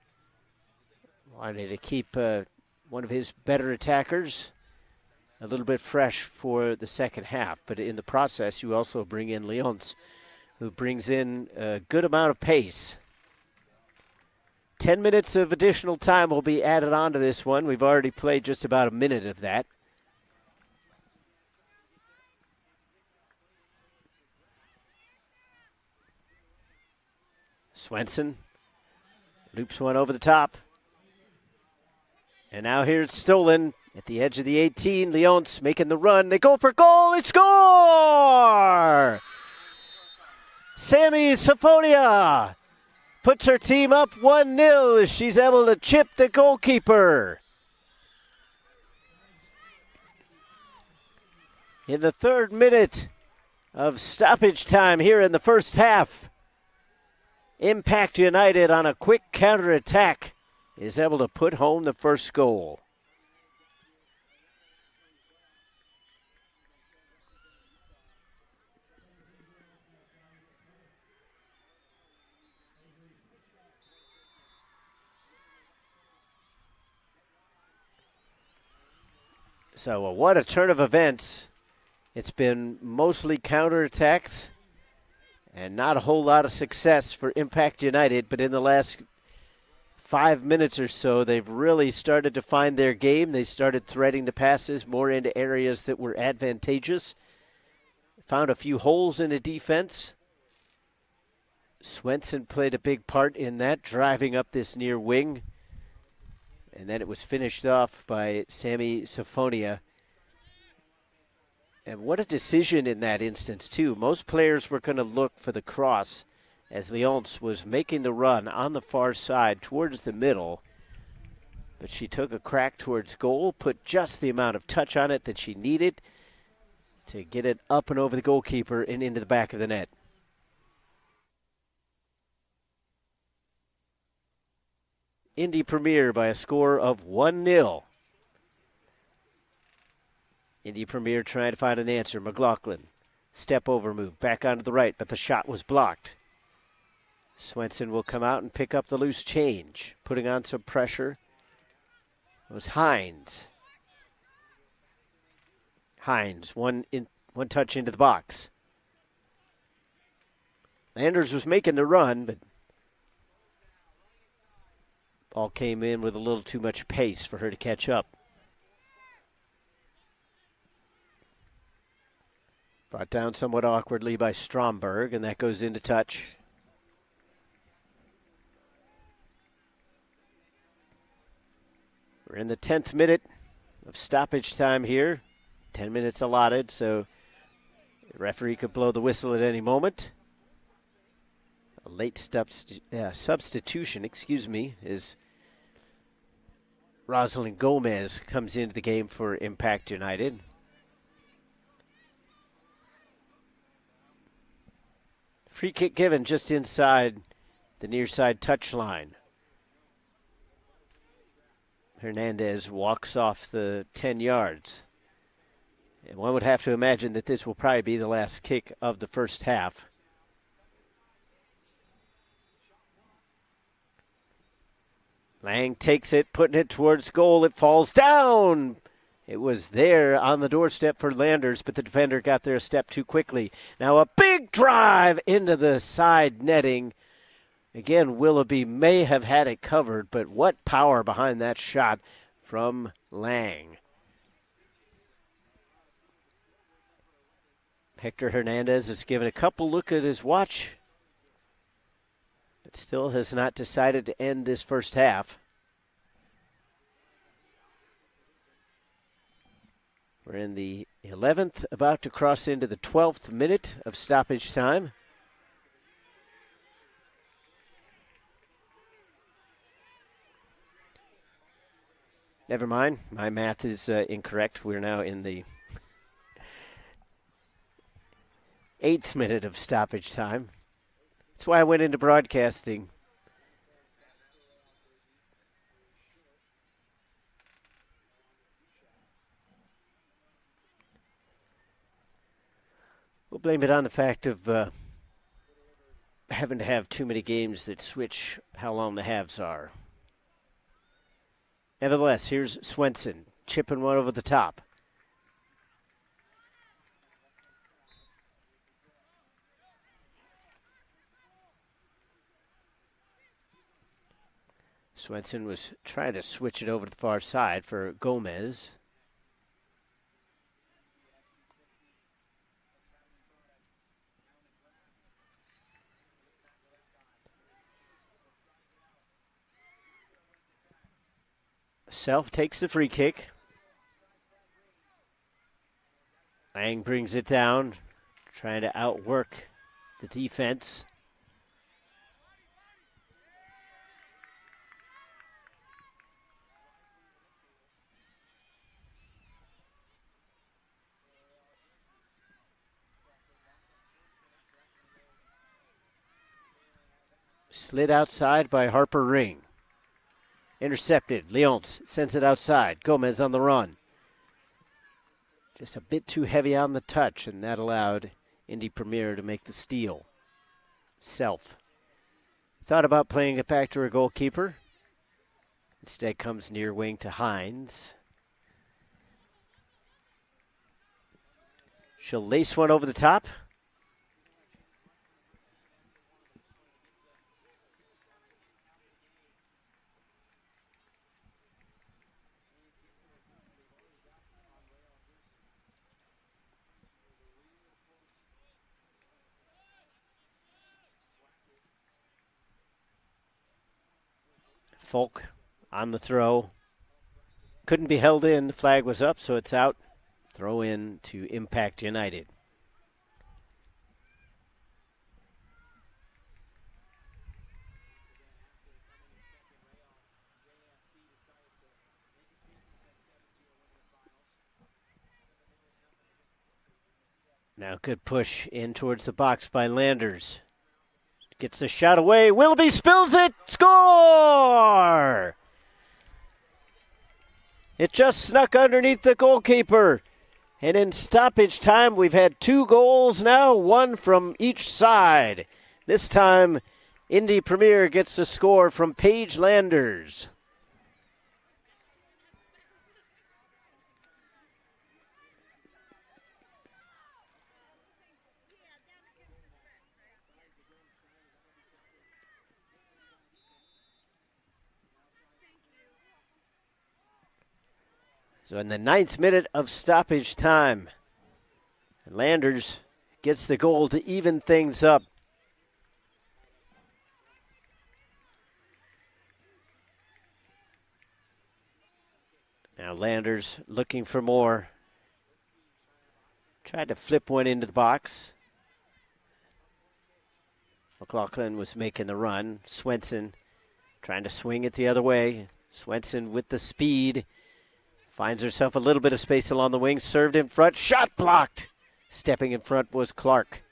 wanted to keep one of his better attackers a little bit fresh for the second half. But in the process, you also bring in Leonce, who brings in a good amount of pace. 10 minutes of additional time will be added on to this one. We've already played just about a minute of that. Swenson loops one over the top. And now here it's stolen at the edge of the 18. Leonce making the run. They go for goal. They score! Sammy Safonia puts her team up 1-0 as she's able to chip the goalkeeper. In the 3rd minute of stoppage time here in the first half, Impact United on a quick counterattack is able to put home the first goal. So what a turn of events. It's been mostly counterattacks and not a whole lot of success for Impact United, but in the last 5 minutes or so, they've really started to find their game. They started threading the passes more into areas that were advantageous. Found a few holes in the defense. Swenson played a big part in that, driving up this near wing. And then it was finished off by Sammy Safonia. And what a decision in that instance, too. Most players were going to look for the cross as Leonce was making the run on the far side towards the middle. But she took a crack towards goal, put just the amount of touch on it that she needed to get it up and over the goalkeeper and into the back of the net. Indy Premier by a score of 1-0. Indy Premier trying to find an answer. McLaughlin, step over move, back onto the right, but the shot was blocked. Swenson will come out and pick up the loose change. Putting on some pressure was Hines. Hines, one touch into the box. Landers was making the run, but ball came in with a little too much pace for her to catch up. Brought down somewhat awkwardly by Stromberg, and that goes into touch. We're in the 10th minute of stoppage time here. 10 minutes allotted, so the referee could blow the whistle at any moment. A late substitution, is Rosalind Gomez comes into the game for Impact United. Free kick given just inside the near side touchline. Hernandez walks off the 10 yards. And one would have to imagine that this will probably be the last kick of the first half. Lang takes it, putting it towards goal. It falls down. It was there on the doorstep for Landers, but the defender got there a step too quickly. Now a big drive into the side netting. Again, Willoughby may have had it covered, but what power behind that shot from Lang. Hector Hernandez has given a couple look at his watch, but still has not decided to end this first half. We're in the 11th, about to cross into the 12th minute of stoppage time. Never mind. My math is incorrect. We're now in the 8th minute of stoppage time. That's why I went into broadcasting. We'll blame it on the fact of having to have too many games that switch how long the halves are. Nevertheless, here's Swenson chipping one over the top. Swenson was trying to switch it over to the far side for Gomez. Self takes the free kick. Lang brings it down, trying to outwork the defense. Slid outside by Harper Ring. Intercepted. Leonce sends it outside. Gomez on the run. Just a bit too heavy on the touch, and that allowed Indy Premier to make the steal. Self. Thought about playing it back to her goalkeeper. Instead comes near wing to Hines. She'll lace one over the top. Folk on the throw. Couldn't be held in. The flag was up, so it's out. Throw in to Impact United. Now good push in towards the box by Landers. Gets the shot away. Willoughby spills it. Score! It just snuck underneath the goalkeeper. And in stoppage time, we've had 2 goals now, 1 from each side. This time, Indy Premier gets the score from Paige Landers. So in the 9th minute of stoppage time, Landers gets the goal to even things up. Now Landers looking for more. Tried to flip one into the box. McLaughlin was making the run. Swenson trying to swing it the other way. Swenson with the speed. Finds herself a little bit of space along the wing. Served in front. Shot blocked. Stepping in front was Clark.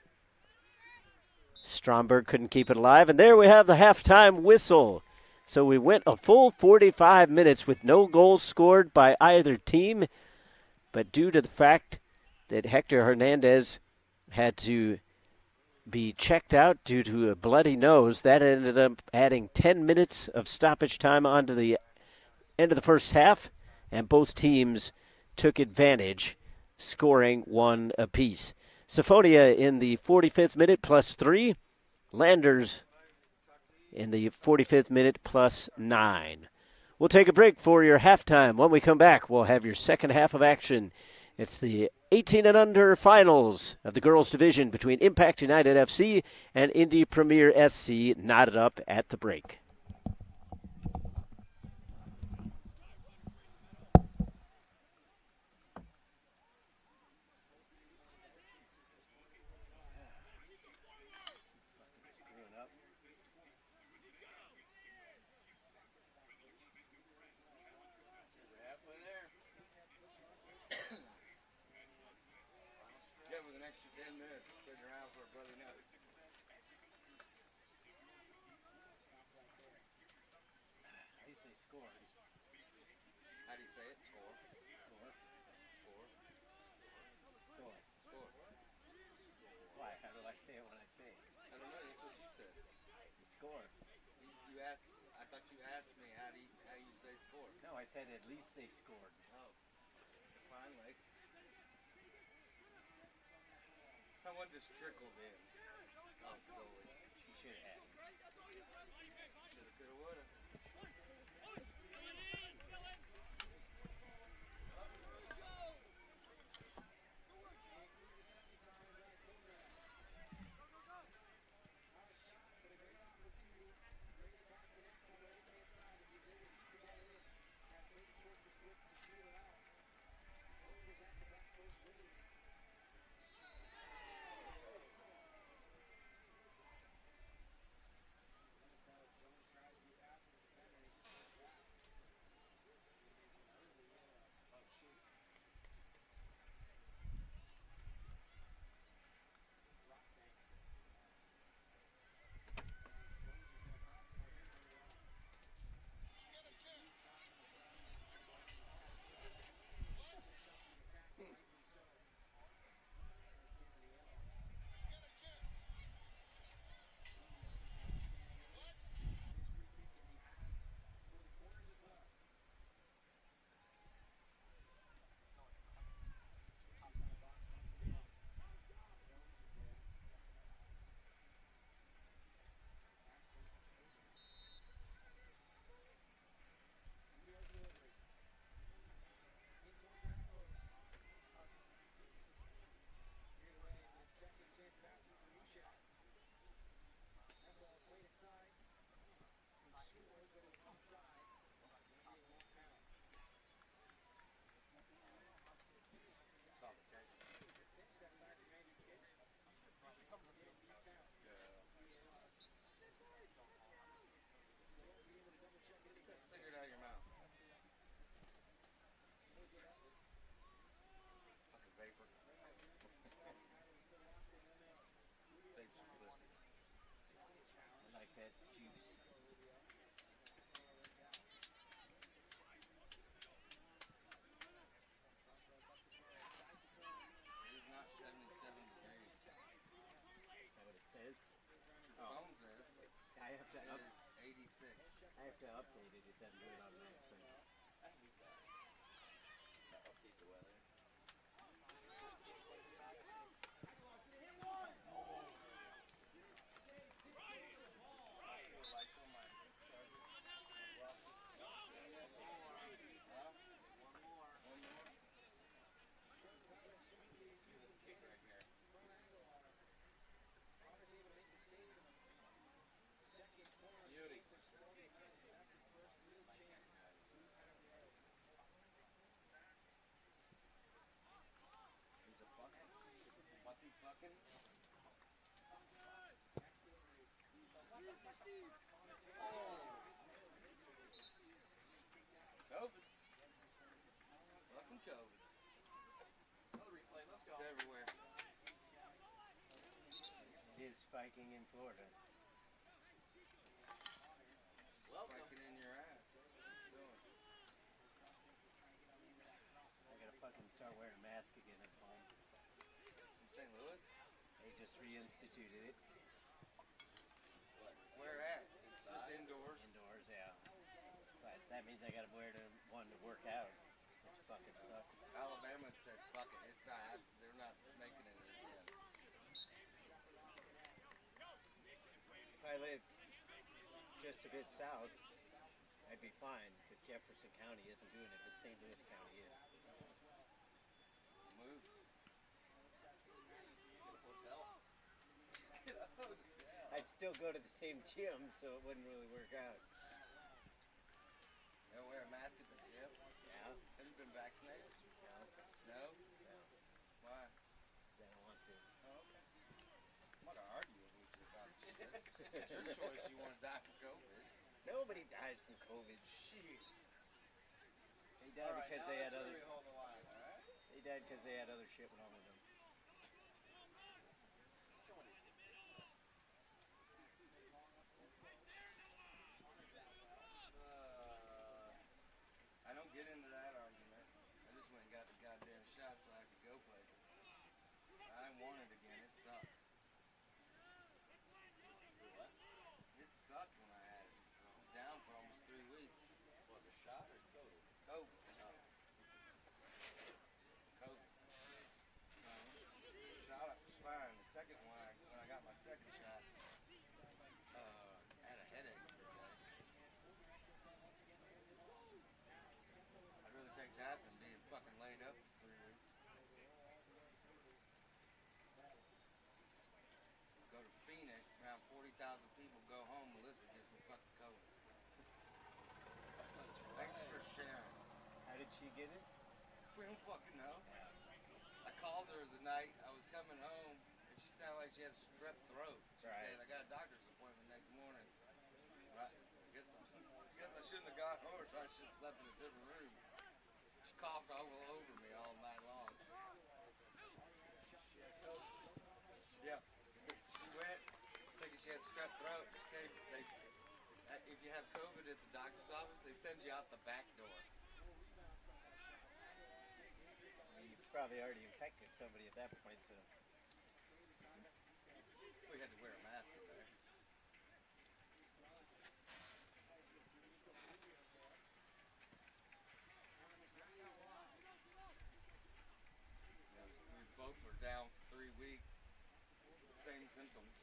Stromberg couldn't keep it alive. And there we have the halftime whistle. So we went a full 45 minutes with no goals scored by either team. But due to the fact that Hector Hernandez had to be checked out due to a bloody nose, that ended up adding 10 minutes of stoppage time onto the end of the first half. And both teams took advantage, scoring 1 apiece. Syphonia in the 45th minute +3. Landers in the 45th minute +9. We'll take a break for your halftime. When we come back, we'll have your second half of action. It's the 18 and under finals of the girls division between Impact United FC and Indy Premier SC, knotted up at the break. Yes, sitting around for a brother knows. At least they scored. How do you say it? Score. Score. Score. Score. Score. Why? How do I say it when I say it? I don't know. That's what you said. You score. You asked. I thought you asked me how you say score. No, I said at least they scored. Oh, finally. That one just trickled in. Oh, goalie. She should have. Shoulda, coulda, woulda. Cigarette out of your mouth. Fucking vapor. Thanks for blizzes. I like that juice. It is not 77 degrees. Is that what it says? The phone says I have to it up, is 86. I have to update it. It doesn't do it automatically. Update the weather. Lights on my charger. One more. One more. Do this kick right here. Beauty. He's a fucking. What's he fucking? COVID. Fucking COVID. Another replay. Let's go. It's everywhere. It is spiking in Florida. Welcome. Spiking in your ass. What's going? I gotta fucking start wearing a mask again at home. In St. Louis? They just reinstituted it. What? Where at? Just Inside? indoors. Indoors, yeah. But that means I gotta wear one to work out, which fucking sucks. Alabama said, fuck it, it's not, they're not making it again. If I lived just a bit south, I'd be fine, because Jefferson County isn't doing it, but St. Louis County is. Move. Hotel. I'd still go to the same gym, so it wouldn't really work out. They'll wear a mask at the gym. Yeah? Have you been vaccinated? No? No? No. Why? I don't want to. Oh, okay. I'm not gonna argue with you about this shit. It's your choice. You want to die from COVID? Nobody dies from COVID. Shit. They died because they had other. We hold the line, all right? They died because they had other shit wrong with them. she get it? We don't fucking know. I called her the night I was coming home, and she sounded like she had strep throat. She Right. said, I got a doctor's appointment next morning. Right. I guess I shouldn't have gone over, so I should have slept in a different room. She coughed all over me all night long. Yeah. She went thinking she had strep throat. If you have COVID at the doctor's office, they send you out the back door. You probably already infected somebody at that point, so. We had to wear a mask in there. We both were down for 3 weeks. Same symptoms.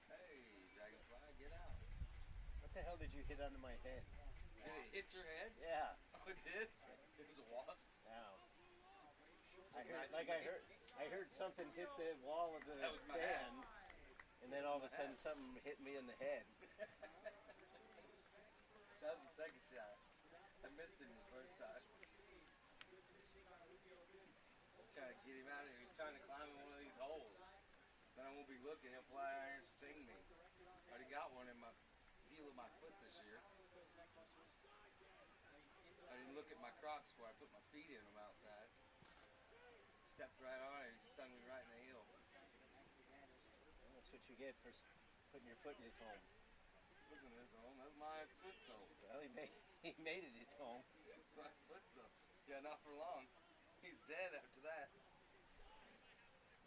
Hey, dragonfly, get out. What the hell did you hit under my head? Did it hit your head? Yeah. Oh, it did? It was a wasp? Now. Nice I heard something hit the wall of the That was my fan, hat. and then all of a My sudden hat. something hit me in the head. That was the second shot. I missed him the first time. I was trying to get him out of here. He was trying to climb in one of these holes. Then I won't be looking. He'll fly iron sting me. I already got one in my heel of my foot this year. I didn't look at my Crocs before I put my feet in them outside. Stepped right on it. He stung me right in the heel. That's what you get for putting your foot in his home. It wasn't his home. That was my foot zone. Well, he made it his home. It's my foot zone. Yeah, not for long. He's dead after that.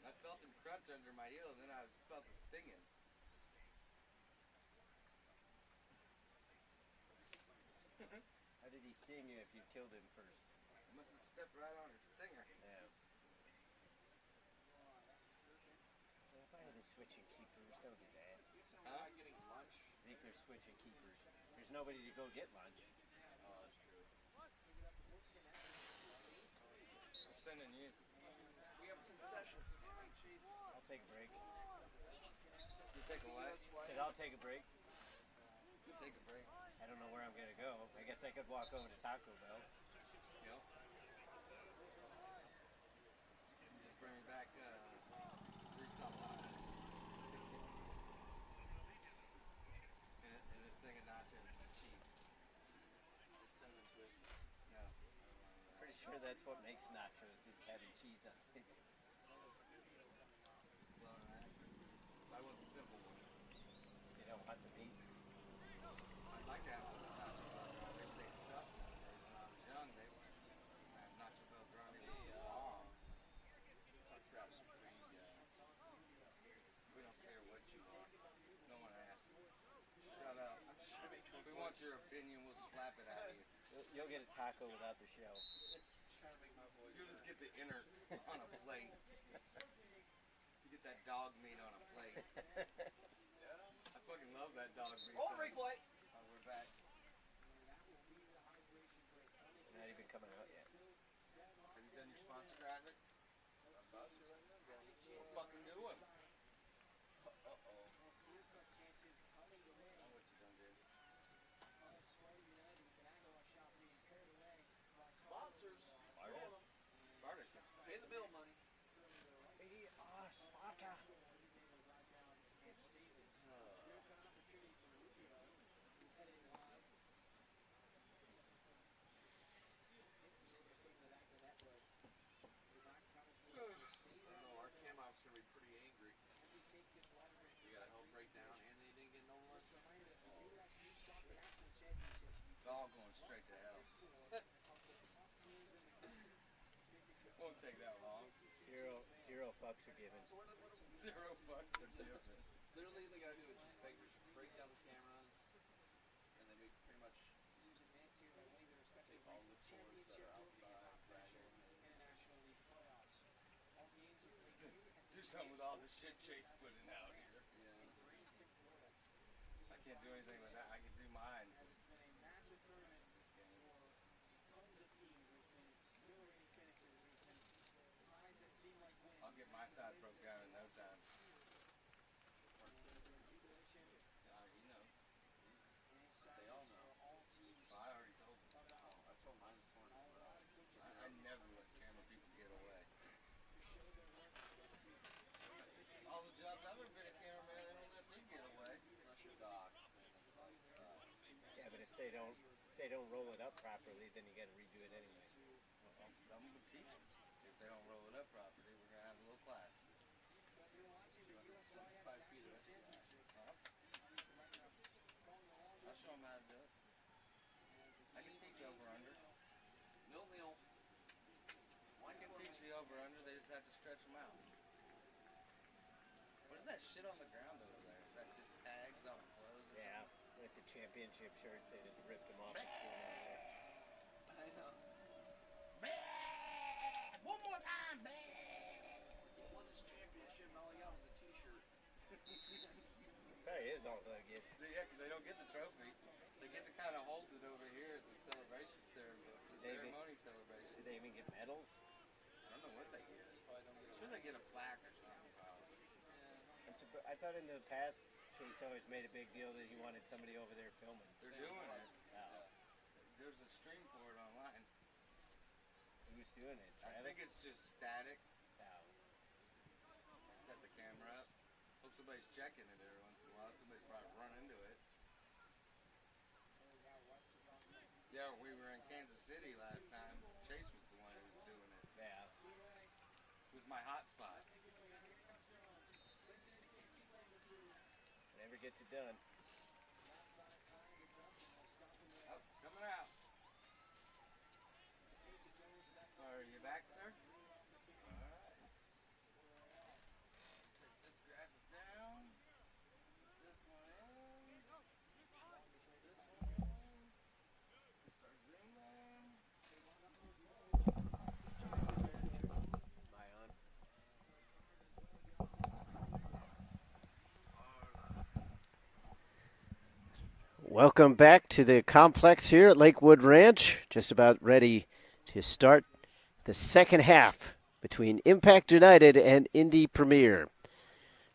I felt him crunch under my heel, and then I felt it stinging. How did he sting you if you killed him first? I must have stepped right on his stinger. Yeah. Well, if I had to switch in keepers, don't do that. So we're not getting lunch. I think they're switching keepers. There's nobody to go get lunch. Oh, that's true. I'm sending you. We have concessions. Hey, Chase. I'll take a break. You take a what? Said I'll take a break. You take a break. I don't know where I'm gonna go. I guess I could walk over to Taco Bell. You know? Just bring me back 3 stop high. And a thing of nachos and cheese. Just cinnamon twist. No. Pretty sure that's what makes nachos is having cheese on it. Blown that. I want the simple ones. You don't want the meat. I'd like to have those nacho bells. Maybe they suck nowadays. When I was young, they were. I have nacho bells around Hey, here. Crunchwrap Supreme, We don't care what you are. No one asked. Shut up. If we want your opinion, we'll slap it out of you. You'll get a taco without the shell. trying to make my voice. You'll just get the innards on a plate. You get that dog meat on a plate. Yeah. I fucking love that dog meat. Roll the replay. Oh, we're back. Not even coming out yet. Have you done your sponsor graphics? I'm about to right now. Well, fucking do them. Uh-oh. Know what you done did. Sponsors. Sparta. Roll 'em. Spartacus. Pay the bill money. Sparta. I know our cam op's gonna be pretty angry. We got a hell breakdown and they didn't get no lunch. It's all going straight to hell. Won't take that long. Zero fucks are given. So we're not gonna 0 bucks or given. literally they gotta do is just break down the cameras and then we pretty much take all the cords that are outside, drag them in. Do something with all the shit Chase putting out here. Yeah. I can't do anything with that. I can do mine. I'll get my side broke down in no time. You know. They all know. Well, I already told them. Oh, I told mine they don't roll it up properly, then you got to redo it anyway. I'm going to teach them. If they don't roll it up properly, we're going to have a little class. 275 feet of it. I'll show them how to do it. I can teach over-under. Nil. I can teach the over-under. They just have to stretch them out. What is that shit on the ground over there? Is that just tags on clothes? Yeah, with the championship shirts, they just ripped them off. I know. One more time, Who won this championship? And all I got was a T-shirt. That is all they get. Yeah, because they don't get the trophy. They get to kind of hold it over here at the celebration ceremony celebration. Do they even get medals? I don't know what they get. Probably don't get I'm sure they get a plaque or something. Probably. I thought in the past, Chase always made a big deal that he wanted somebody over there filming. They're doing it. Wow. There's a stream for it online. Who's doing it? I think it's just static. Wow. Set the camera up. Hope somebody's checking it every once in a while. Somebody's probably run into it. Yeah, we were in Kansas City last time. Chase was the one who was doing it. Yeah. It was my hot spot. Never gets it done. Oh, coming out. Are you back, sir? Alright. Take this graphic down. This one in. This one in. Start zooming. Am I on? Welcome back to the complex here at Lakewood Ranch. Just about ready to start the second half between Impact United and Indy Premier.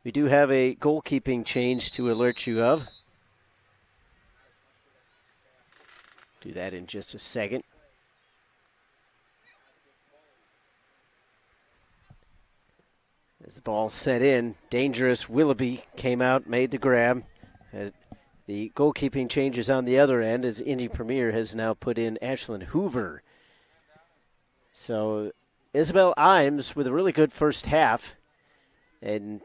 We do have a goalkeeping change to alert you of. Do that in just a second. As the ball set in, Dangerous Willoughby came out, made the grab. The goalkeeping changes on the other end as Indy Premier has now put in Ashlyn Hoover. So Isabel Imes with a really good first half. And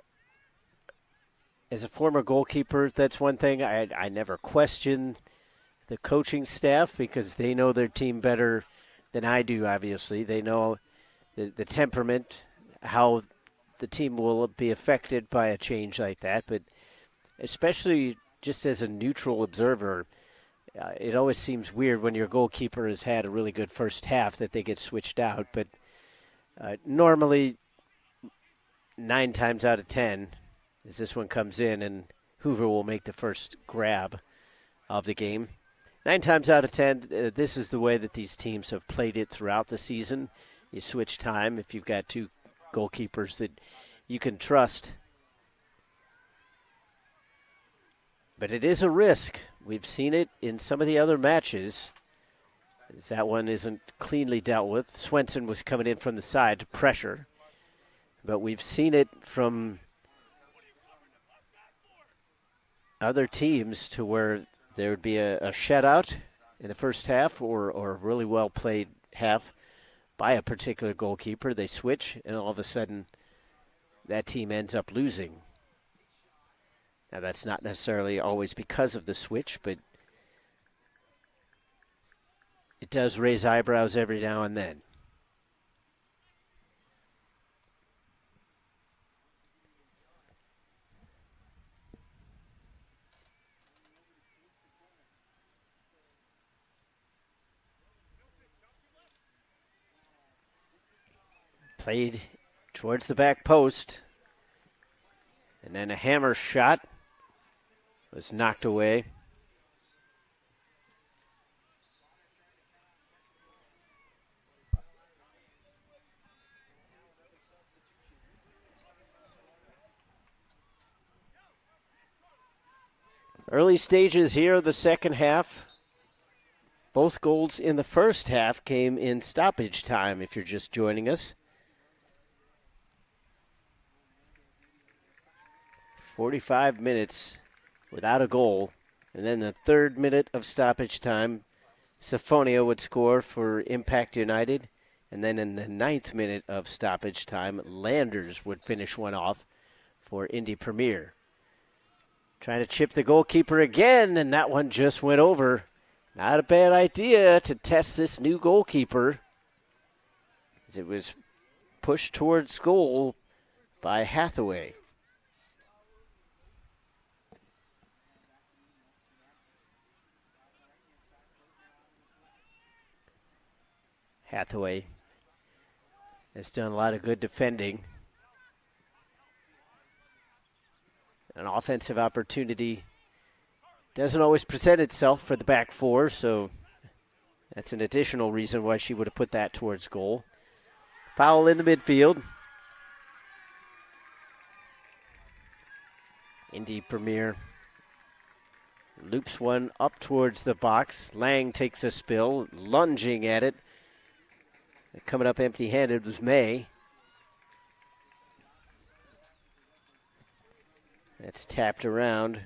as a former goalkeeper, that's one thing I never question the coaching staff because they know their team better than I do, obviously. They know the temperament, how the team will be affected by a change like that. But especially just as a neutral observer, it always seems weird when your goalkeeper has had a really good first half that they get switched out. But normally, 9 times out of 10, as this one comes in, and Hoover will make the first grab of the game. 9 times out of 10, this is the way that these teams have played it throughout the season. You switch time if you've got two goalkeepers that you can trust. But it is a risk. We've seen it in some of the other matches. As that one isn't cleanly dealt with. Swenson was coming in from the side to pressure. But we've seen it from other teams to where there would be a shutout in the first half or a really well played half by a particular goalkeeper. They switch, and all of a sudden that team ends up losing. Now, that's not necessarily always because of the switch, but it does raise eyebrows every now and then. Played towards the back post, and then a hammer shot was knocked away. Early stages here of the second half. Both goals in the first half came in stoppage time, if you're just joining us. 45 minutes without a goal And then the 3rd minute of stoppage time, Syphonia would score for Impact United. And then in the 9th minute of stoppage time, Landers would finish one off for Indy Premier. Trying to chip the goalkeeper again, and that one just went over. Not a bad idea to test this new goalkeeper, as it was pushed towards goal by Hathaway. Hathaway has done a lot of good defending. An offensive opportunity doesn't always present itself for the back four, so that's an additional reason why she would have put that towards goal. Foul in the midfield. Indy Premier loops one up towards the box. Lang takes a spill, lunging at it. Coming up empty-handed was May. That's tapped around.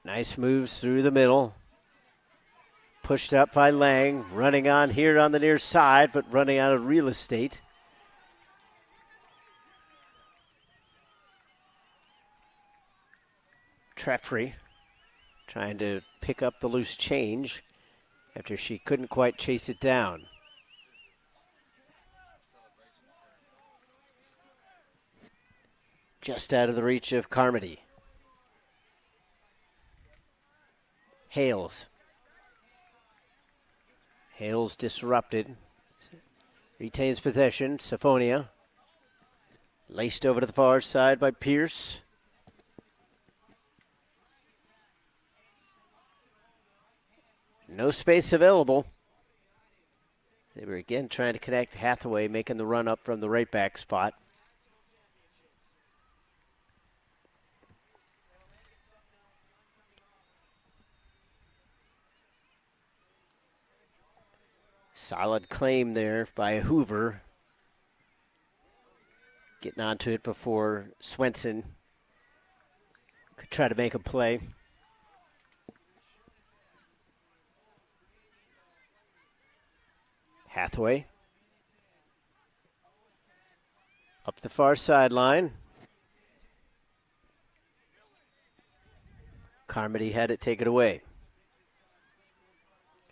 Nice moves through the middle. Pushed up by Lang. Running on here on the near side, but running out of real estate. Treffry trying to pick up the loose change after she couldn't quite chase it down. Just out of the reach of Carmody. Hales. Hales disrupted. Retains possession. Syphonia. Laced over to the far side by Pierce. No space available. They were again trying to connect. Hathaway making the run up from the right back spot. Solid claim there by Hoover. Getting onto it before Swenson could try to make a play. Hathaway. Up the far sideline. Carmody had it taken away.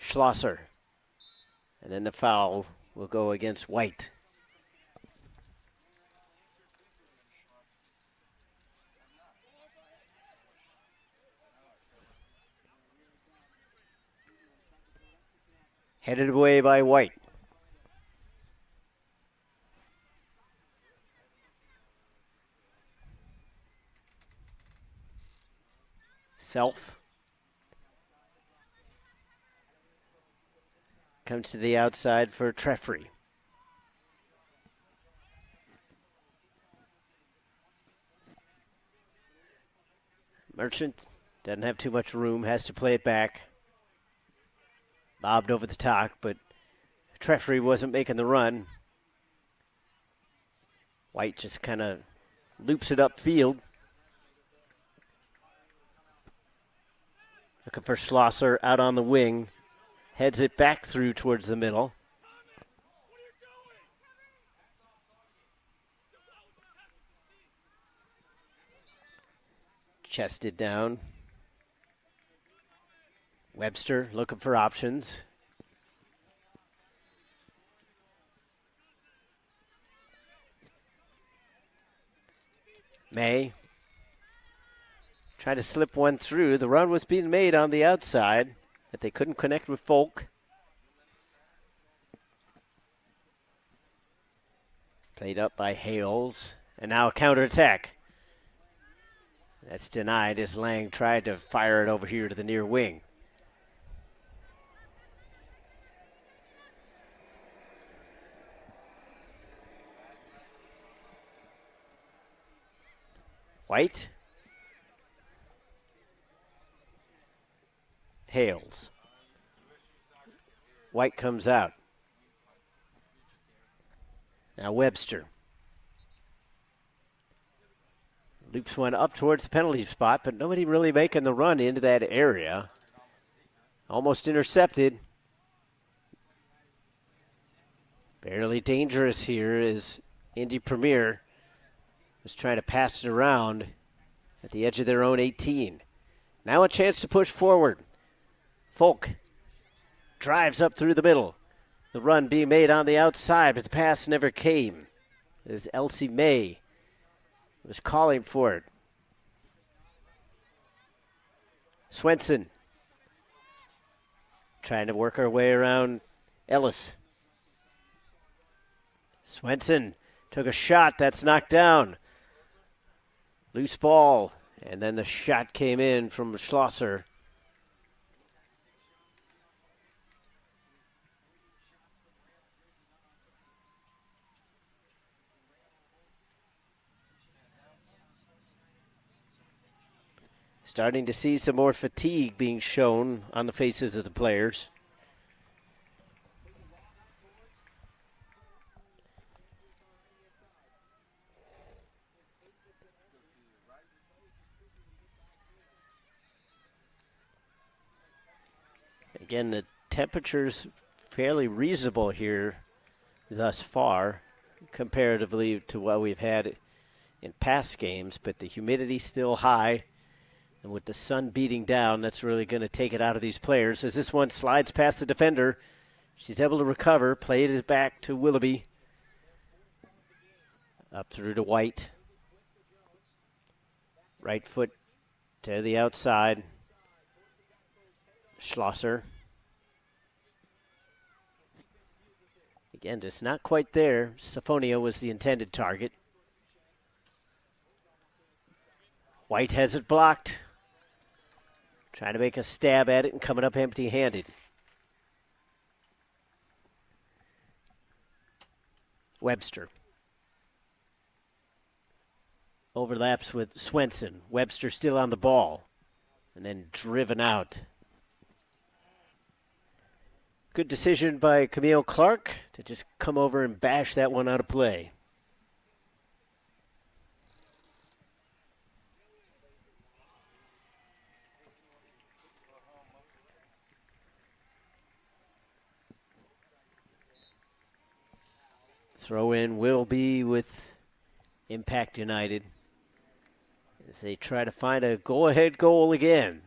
Schlosser. And then the foul will go against White. Headed away by White. Self. Comes to the outside for Treffry. Merchant doesn't have too much room, has to play it back. Bobbed over the top, but Treffry wasn't making the run. White just kind of loops it upfield. Looking for Schlosser out on the wing. Heads it back through towards the middle. Chested down. Webster looking for options. May. Trying to slip one through. The run was being made on the outside, but they couldn't connect with Folk. Played up by Hales. And now a counterattack. That's denied as Lang tried to fire it over here to the near wing. White. Hales. White comes out. Now Webster. Loops one up towards the penalty spot, but nobody really making the run into that area. Almost intercepted. Barely dangerous here as Indy Premier was trying to pass it around at the edge of their own 18. Now a chance to push forward. Folk drives up through the middle. The run being made on the outside, but the pass never came as Elsie May was calling for it. Swenson trying to work her way around Ellis. Swenson took a shot. That's knocked down. Loose ball. And then the shot came in from Schlosser. Starting to see some more fatigue being shown on the faces of the players. Again, the temperature's fairly reasonable here thus far, comparatively to what we've had in past games, but the humidity's still high. And with the sun beating down, that's really going to take it out of these players. As this one slides past the defender, she's able to recover, played it back to Willoughby. Up through to White. Right foot to the outside. Schlosser. Again, just not quite there. Safonia was the intended target. White has it blocked. Trying to make a stab at it and coming up empty-handed. Webster. Overlaps with Swenson. Webster still on the ball. And then driven out. Good decision by Camille Clark to just come over and bash that one out of play. Throw in will be with Impact United as they try to find a go-ahead goal again.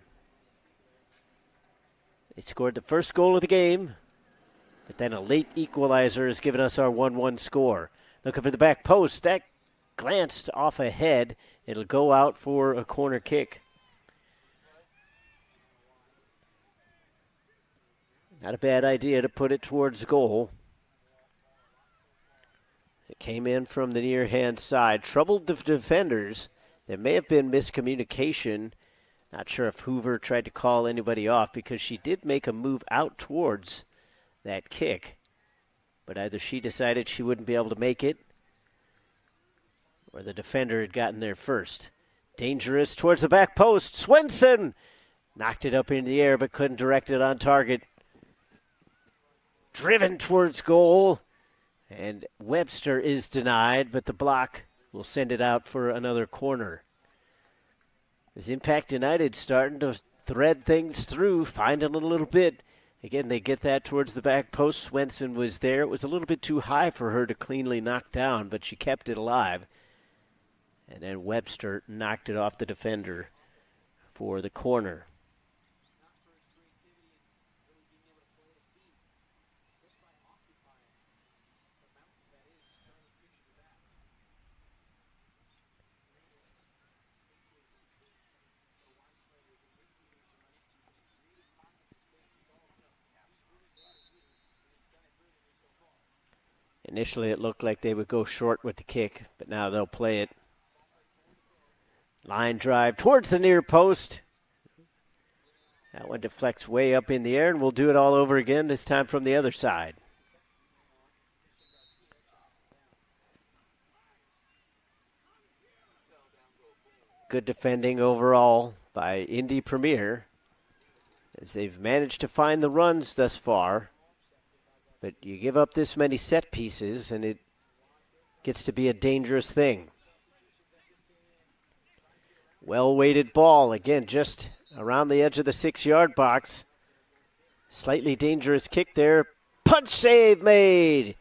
They scored the first goal of the game, but then a late equalizer has given us our 1-1 score. Looking for the back post. That glanced off ahead. It'll go out for a corner kick. Not a bad idea to put it towards goal. It came in from the near-hand side. Troubled the defenders. There may have been miscommunication. Not sure if Hoover tried to call anybody off because she did make a move out towards that kick. But either she decided she wouldn't be able to make it or the defender had gotten there first. Dangerous towards the back post. Swenson knocked it up in the air but couldn't direct it on target. Driven towards goal. And Webster is denied, but the block will send it out for another corner. As Impact United starting to thread things through, finding a little bit. Again, they get that towards the back post. Swenson was there. It was a little bit too high for her to cleanly knock down, but she kept it alive. And then Webster knocked it off the defender for the corner. Initially, it looked like they would go short with the kick, but now they'll play it. Line drive towards the near post. That one deflects way up in the air, and we'll do it all over again, this time from the other side. Good defending overall by Indy Premier, as they've managed to find the runs thus far. But you give up this many set pieces, and it gets to be a dangerous thing. Well-weighted ball, again, just around the edge of the 6-yard box. Slightly dangerous kick there. Punch save made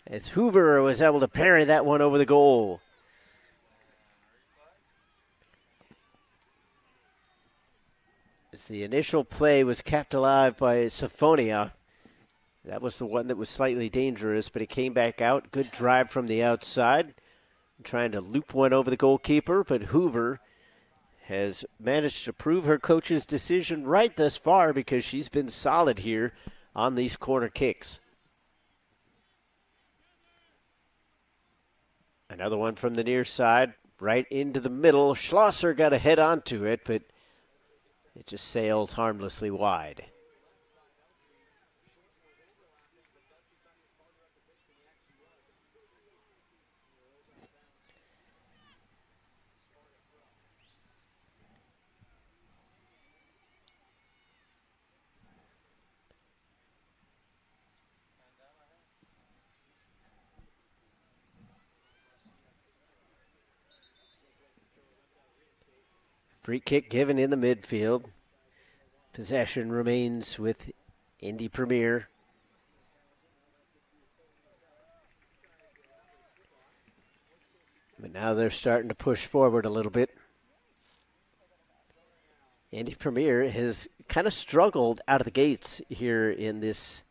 as Hoover was able to parry that one over the goal. As the initial play was kept alive by Syphonia. That was the one that was slightly dangerous, but it came back out. Good drive from the outside. Trying to loop one over the goalkeeper, but Hoover has managed to prove her coach's decision right thus far because she's been solid here on these corner kicks. Another one from the near side, right into the middle. Schlosser got a head onto it, but it just sails harmlessly wide. Free kick given in the midfield. Possession remains with Indy Premier. But now they're starting to push forward a little bit. Indy Premier has kind of struggled out of the gates here in this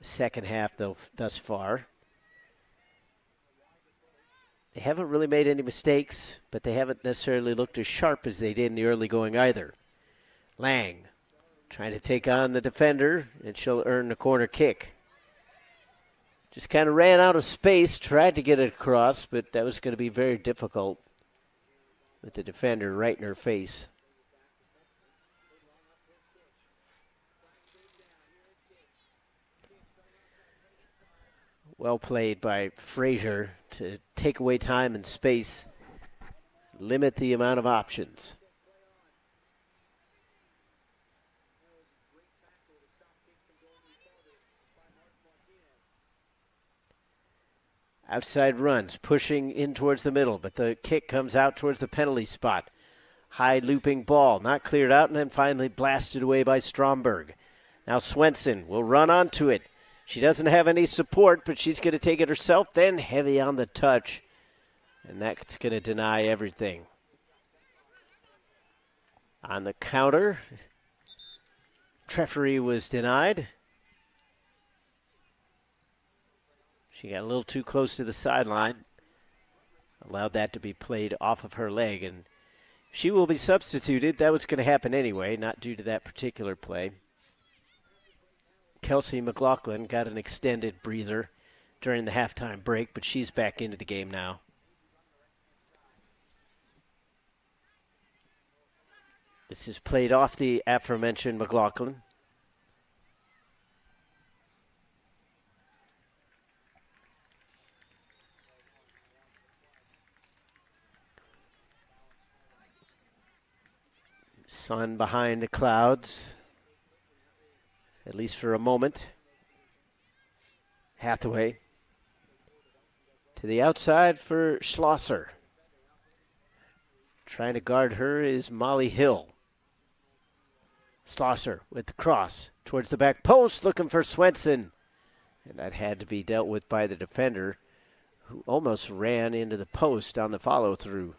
second half, though, thus far. They haven't really made any mistakes, but they haven't necessarily looked as sharp as they did in the early going either. Lang trying to take on the defender, and she'll earn the corner kick. Just kind of ran out of space, tried to get it across, but that was going to be very difficult with the defender right in her face. Well played by Frazier to take away time and space, limit the amount of options. Outside runs, pushing in towards the middle, but the kick comes out towards the penalty spot. High looping ball, not cleared out, and then finally blasted away by Stromberg. Now Swenson will run onto it. She doesn't have any support, but she's going to take it herself, then heavy on the touch. And that's going to deny everything. On the counter, Treffery was denied. She got a little too close to the sideline. Allowed that to be played off of her leg, and she will be substituted. That was going to happen anyway, not due to that particular play. Kelsey McLaughlin got an extended breather during the halftime break, but she's back into the game now. This is played off the aforementioned McLaughlin. Sun behind the clouds, at least for a moment. Hathaway to the outside for Schlosser. Trying to guard her is Molly Hill. Schlosser with the cross towards the back post, looking for Swenson. And that had to be dealt with by the defender, who almost ran into the post on the follow-through.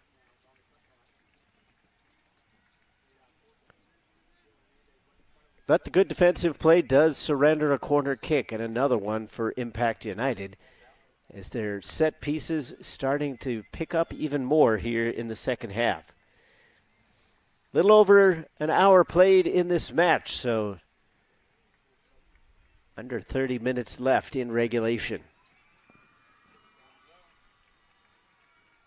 But the good defensive play does surrender a corner kick, and another one for Impact United, as their set pieces starting to pick up even more here in the second half. Little over an hour played in this match, so under 30 minutes left in regulation.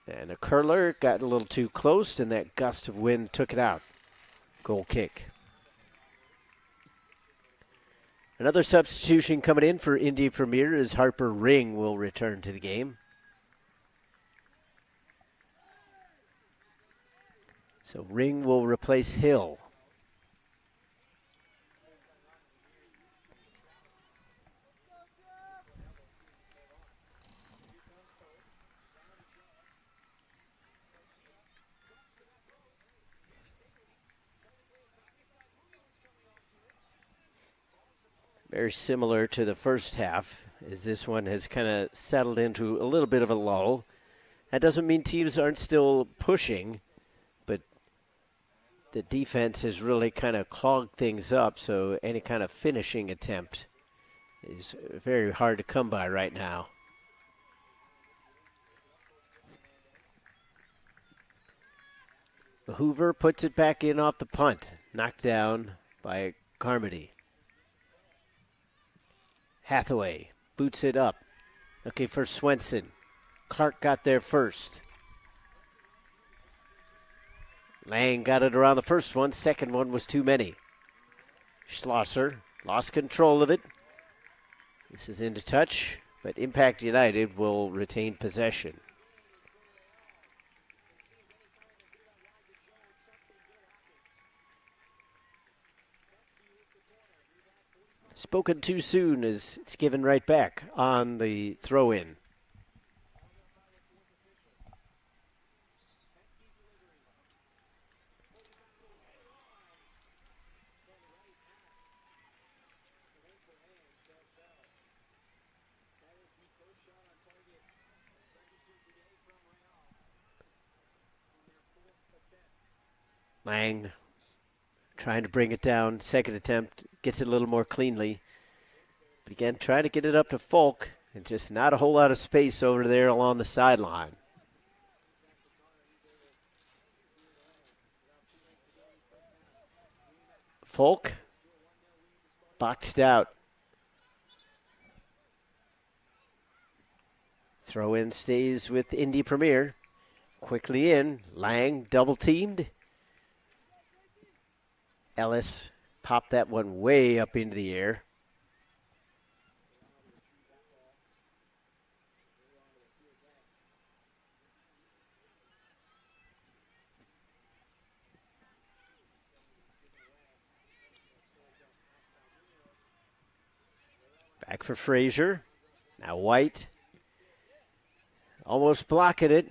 And a curler got a little too close, and that gust of wind took it out. Goal kick. Another substitution coming in for Indy Premier as Harper Ring will return to the game. So Ring will replace Hill. Very similar to the first half, as this one has kind of settled into a little bit of a lull. That doesn't mean teams aren't still pushing, but the defense has really kind of clogged things up, so any kind of finishing attempt is very hard to come by right now. Hoover puts it back in off the punt, knocked down by Carmody. Hathaway boots it up, looking for Swenson. Clark got there first. Lang got it around the first one. Second one was too many. Schlosser lost control of it. This is into touch, but Impact United will retain possession. Spoken too soon as it's given right back on the throw-in. Lang trying to bring it down. Second attempt, gets it a little more cleanly. But again, trying to get it up to Folk, and just not a whole lot of space over there along the sideline. Folk boxed out. Throw-in stays with Indy Premier. Quickly in, Lang double-teamed. Ellis popped that one way up into the air. Back for Frazier. Now White. Almost blocking it.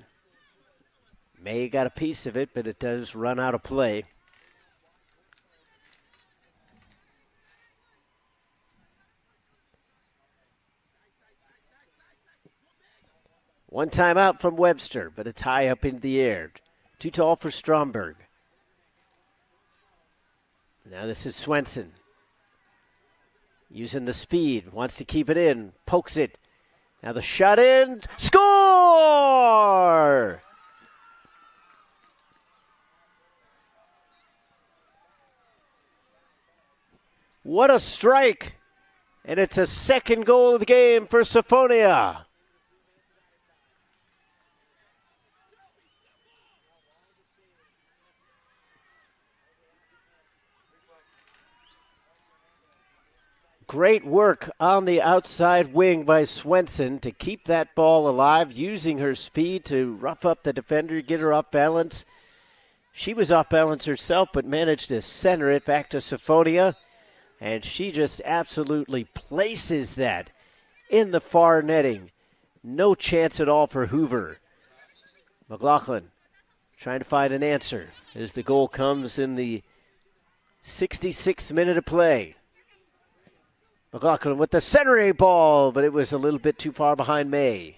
May got a piece of it, but it does run out of play. One timeout from Webster, but it's high up into the air. Too tall for Stromberg. Now this is Swenson. Using the speed, wants to keep it in, pokes it. Now the shot in, score! What a strike! And it's a second goal of the game for Syphonia. Great work on the outside wing by Swenson to keep that ball alive, using her speed to rough up the defender, get her off balance. She was off balance herself, but managed to center it back to Syphonia, and she just absolutely places that in the far netting. No chance at all for Hoover. McLaughlin trying to find an answer as the goal comes in the 66th minute of play. McLaughlin with the centering ball, but it was a little bit too far behind May.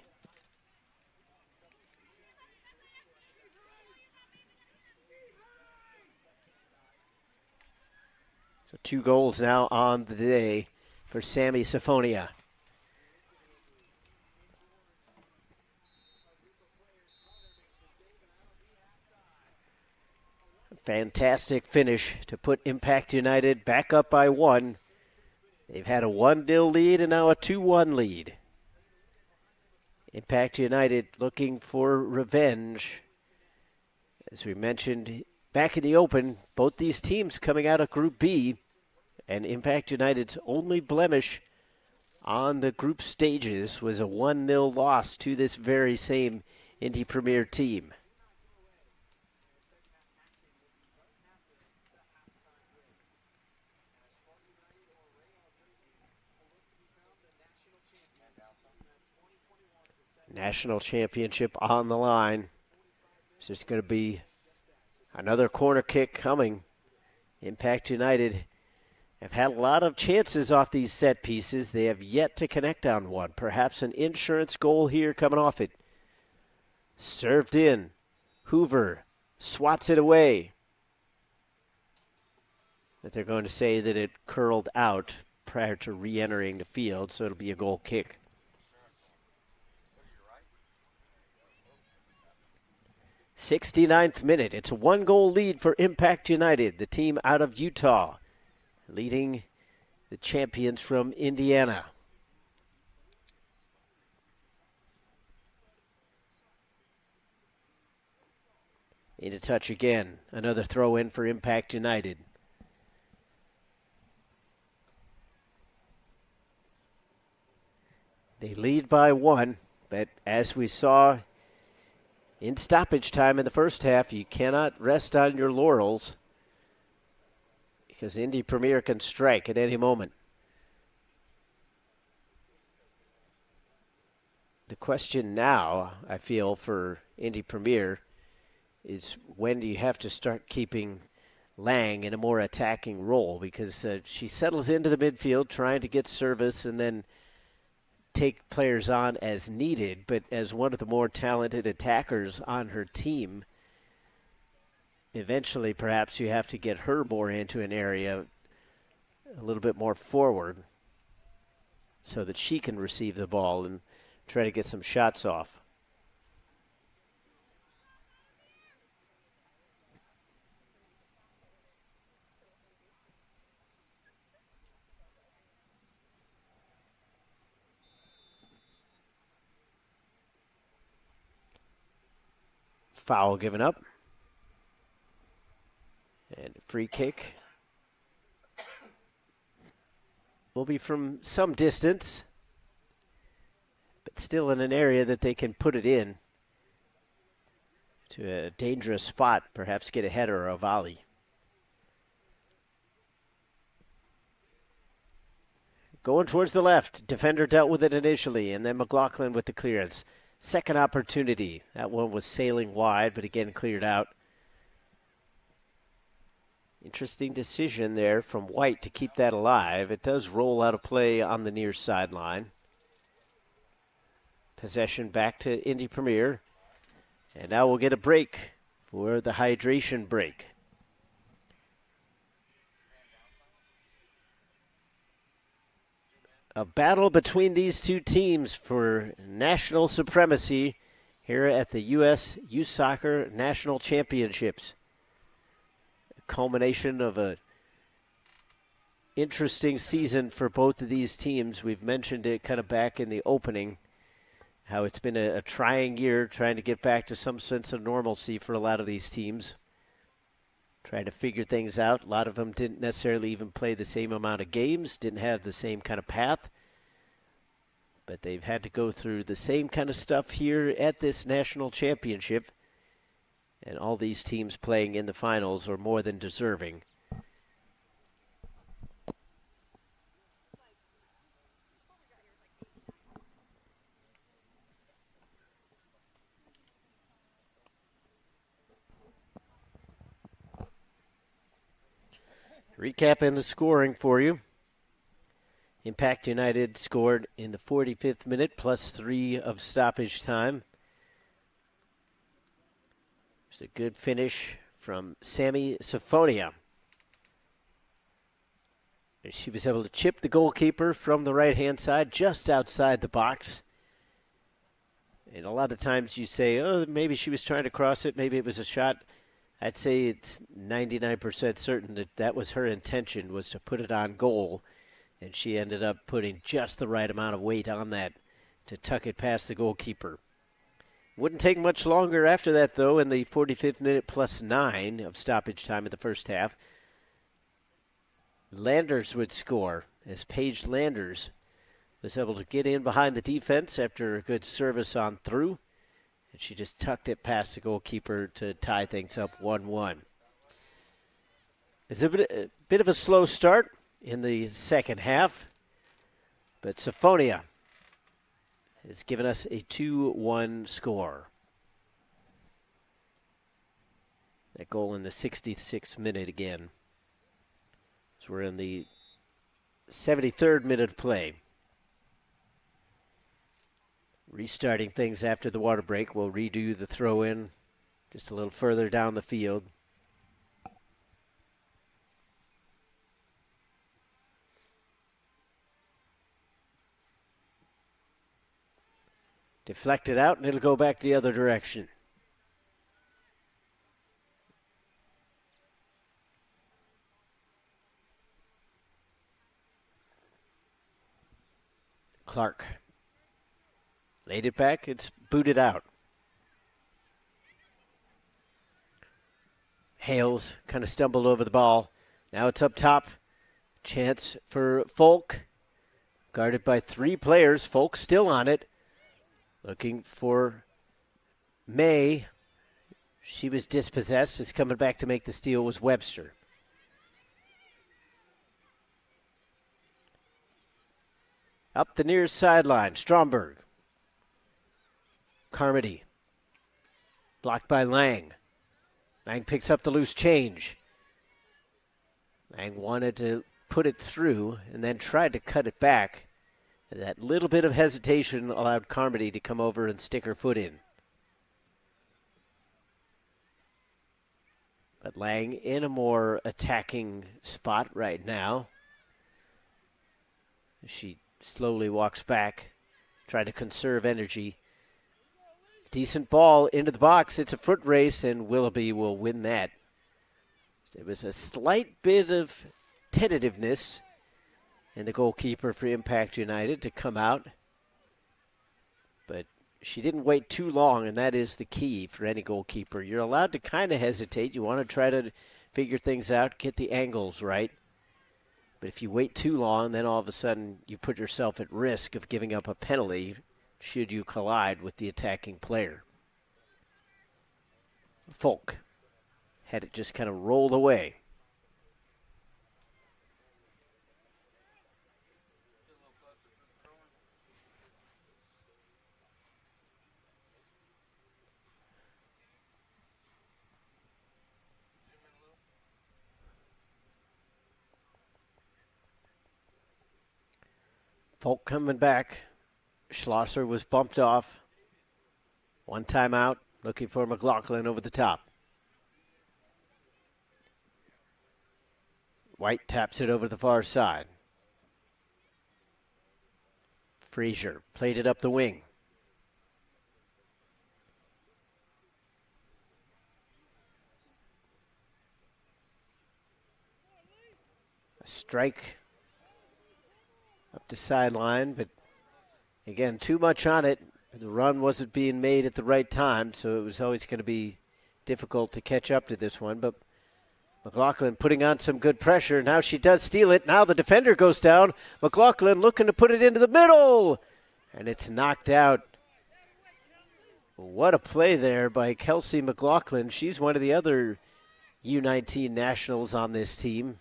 So 2 goals now on the day for Sammy Syphonia. Fantastic finish to put Impact United back up by 1. They've had a 1-0 lead and now a 2-1 lead. Impact United looking for revenge. As we mentioned back in the open, both these teams coming out of Group B, and Impact United's only blemish on the group stages was a 1-0 loss to this very same Indy Premier team. National championship on the line. It's just going to be another corner kick coming. Impact United have had a lot of chances off these set pieces. They have yet to connect on one. Perhaps an insurance goal here coming off it. Served in. Hoover swats it away. But they're going to say that it curled out prior to re-entering the field, so it'll be a goal kick. 69th minute. It's a one-goal lead for Impact United, the team out of Utah, leading the champions from Indiana. Into touch again. Another throw in for Impact United. They lead by one, but as we saw in stoppage time in the first half, you cannot rest on your laurels because Indy Premier can strike at any moment. The question now, I feel, for Indy Premier is when do you have to start keeping Lang in a more attacking role, because she settles into the midfield trying to get service and then take players on as needed, but as one of the more talented attackers on her team, eventually perhaps you have to get her more into an area a little bit more forward so that she can receive the ball and try to get some shots off. Foul given up. And free kick will be from some distance, but still in an area that they can put it in to a dangerous spot, perhaps get a header or a volley. Going towards the left. Defender dealt with it initially, and then McLaughlin with the clearance. Second opportunity. That one was sailing wide, but again cleared out. Interesting decision there from White to keep that alive. It does roll out of play on the near sideline. Possession back to Indy Premier. And now we'll get a break for the hydration break. A battle between these two teams for national supremacy here at the U.S. Youth Soccer National Championships. A culmination of an interesting season for both of these teams. We've mentioned it kind of back in the opening, how it's been a trying year trying to get back to some sense of normalcy for a lot of these teams. Trying to figure things out. A lot of them didn't necessarily even play the same amount of games, didn't have the same kind of path. But they've had to go through the same kind of stuff here at this national championship. And all these teams playing in the finals are more than deserving. Recapping the scoring for you. Impact United scored in the 45th minute, +3 of stoppage time. It's a good finish from Sammy Siphonia. She was able to chip the goalkeeper from the right-hand side, just outside the box. And a lot of times you say, oh, maybe she was trying to cross it, maybe it was a shot. I'd say it's 99% certain that that was her intention, was to put it on goal. And she ended up putting just the right amount of weight on that to tuck it past the goalkeeper. Wouldn't take much longer after that, though, in the 45th minute +9 of stoppage time in the first half. Landers would score as Paige Landers was able to get in behind the defense after a good service on through. And she just tucked it past the goalkeeper to tie things up 1-1. It's a bit of a slow start in the second half, but Siphonia has given us a 2-1 score. That goal in the 66th minute again. So we're in the 73rd minute of play. Restarting things after the water break. We'll redo the throw-in just a little further down the field. Deflected out, and it'll go back the other direction. Clark laid it back. It's booted out. Hales kind of stumbled over the ball. Now it's up top. Chance for Folk. Guarded by 3 players. Folk still on it. Looking for May. She was dispossessed. Is coming back to make the steal was Webster. Up the near sideline, Stromberg. Carmody. Blocked by Lang. Lang picks up the loose change. Lang wanted to put it through and then tried to cut it back. That little bit of hesitation allowed Carmody to come over and stick her foot in. But Lang in a more attacking spot right now. She slowly walks back, trying to conserve energy. Decent ball into the box. It's a foot race, and Willoughby will win that. There was a slight bit of tentativeness in the goalkeeper for Impact United to come out. But she didn't wait too long, and that is the key for any goalkeeper. You're allowed to kind of hesitate. You want to try to figure things out, get the angles right. But if you wait too long, then all of a sudden you put yourself at risk of giving up a penalty should you collide with the attacking player. Folk had it just kind of rolled away. Folk coming back. Schlosser was bumped off. One timeout, looking for McLaughlin over the top. White taps it over the far side. Frazier played it up the wing. A strike up the sideline, but again, too much on it. The run wasn't being made at the right time, so it was always going to be difficult to catch up to this one. But McLaughlin putting on some good pressure. Now she does steal it. Now the defender goes down. McLaughlin looking to put it into the middle, and it's knocked out. What a play there by Kelsey McLaughlin. She's one of the other U19 nationals on this team.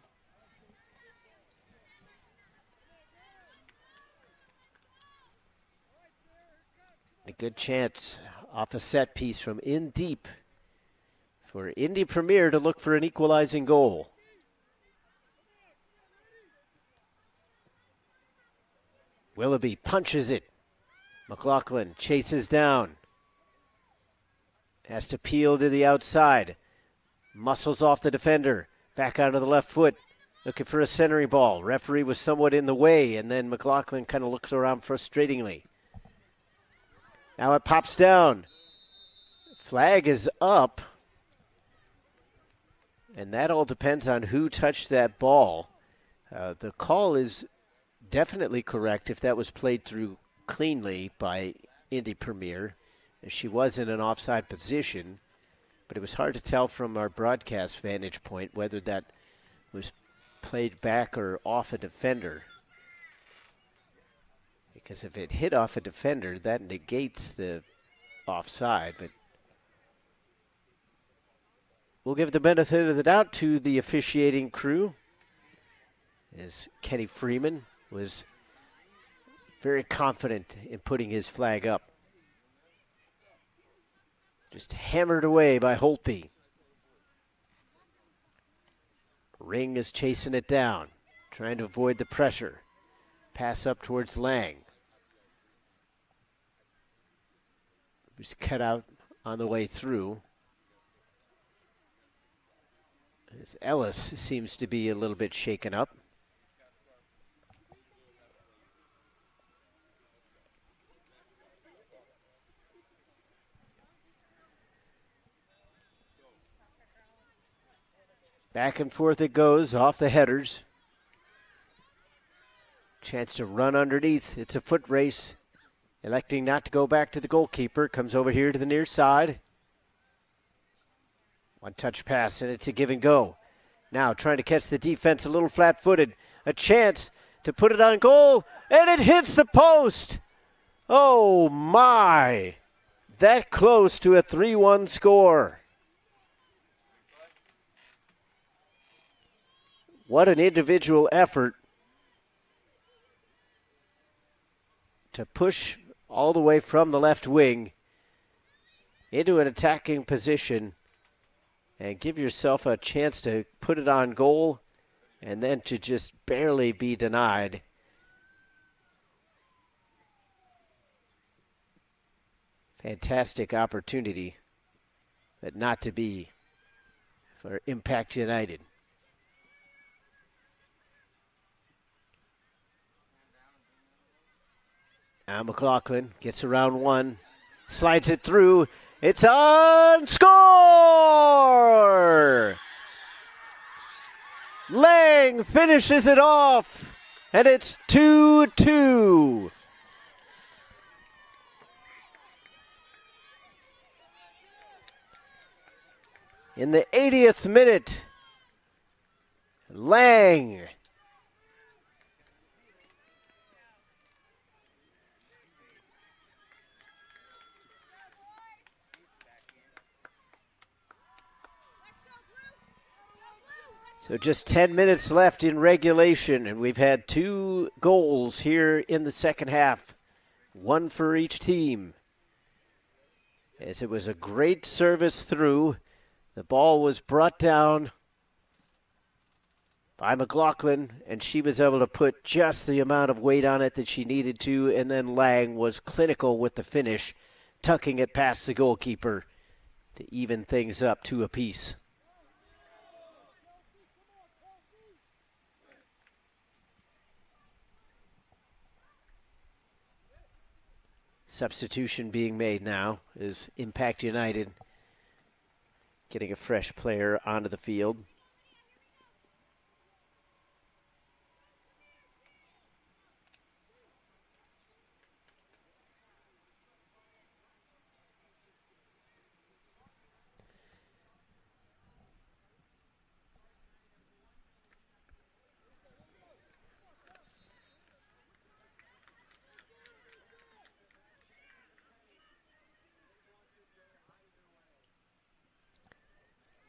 A good chance off a set piece from in deep for Indy Premier to look for an equalizing goal. Willoughby punches it. McLaughlin chases down. Has to peel to the outside. Muscles off the defender. Back out of the left foot. Looking for a centering ball. Referee was somewhat in the way, and then McLaughlin kind of looks around frustratingly. Now it pops down. Flag is up. And that all depends on who touched that ball. The call is definitely correct if that was played through cleanly by Indy Premier. She was in an offside position, but it was hard to tell from our broadcast vantage point whether that was played back or off a defender. Because if it hit off a defender, that negates the offside. But we'll give the benefit of the doubt to the officiating crew, as Kenny Freeman was very confident in putting his flag up. Just hammered away by Holtby. Ring is chasing it down. trying to avoid the pressure. Pass up towards Lang. Was cut out on the way through. As Ellis seems to be a little bit shaken up. Back and forth it goes off the headers. Chance to run underneath. It's a foot race. Electing not to go back to the goalkeeper. Comes over here to the near side. One touch pass, and it's a give and go. Now trying to catch the defense a little flat-footed. A chance to put it on goal, and it hits the post. Oh, my. That close to a 3-1 score. What an individual effort to push all the way from the left wing into an attacking position and give yourself a chance to put it on goal and then to just barely be denied. Fantastic opportunity, but not to be for Impact United. Now McLaughlin gets around one, slides it through. It's on, score! Lang finishes it off, and it's 2-2. In the 80th minute, Lang So just 10 minutes left in regulation, and we've had 2 goals here in the second half, 1 for each team. As it was a great service through, the ball was brought down by McLaughlin, and she was able to put just the amount of weight on it that she needed to, and then Lang was clinical with the finish, tucking it past the goalkeeper to even things up 2 apiece. Substitution being made now is Impact United getting a fresh player onto the field.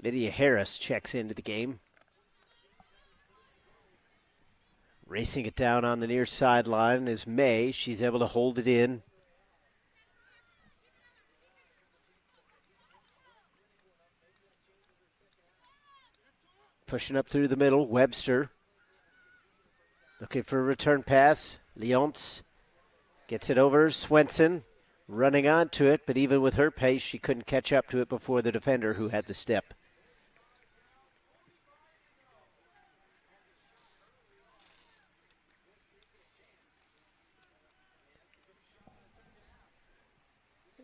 Lydia Harris checks into the game. Racing it down on the near sideline is May. She's able to hold it in. Pushing up through the middle, Webster. Looking for a return pass. Leonce gets it over. Swenson running onto it, but even with her pace, she couldn't catch up to it before the defender who had the step.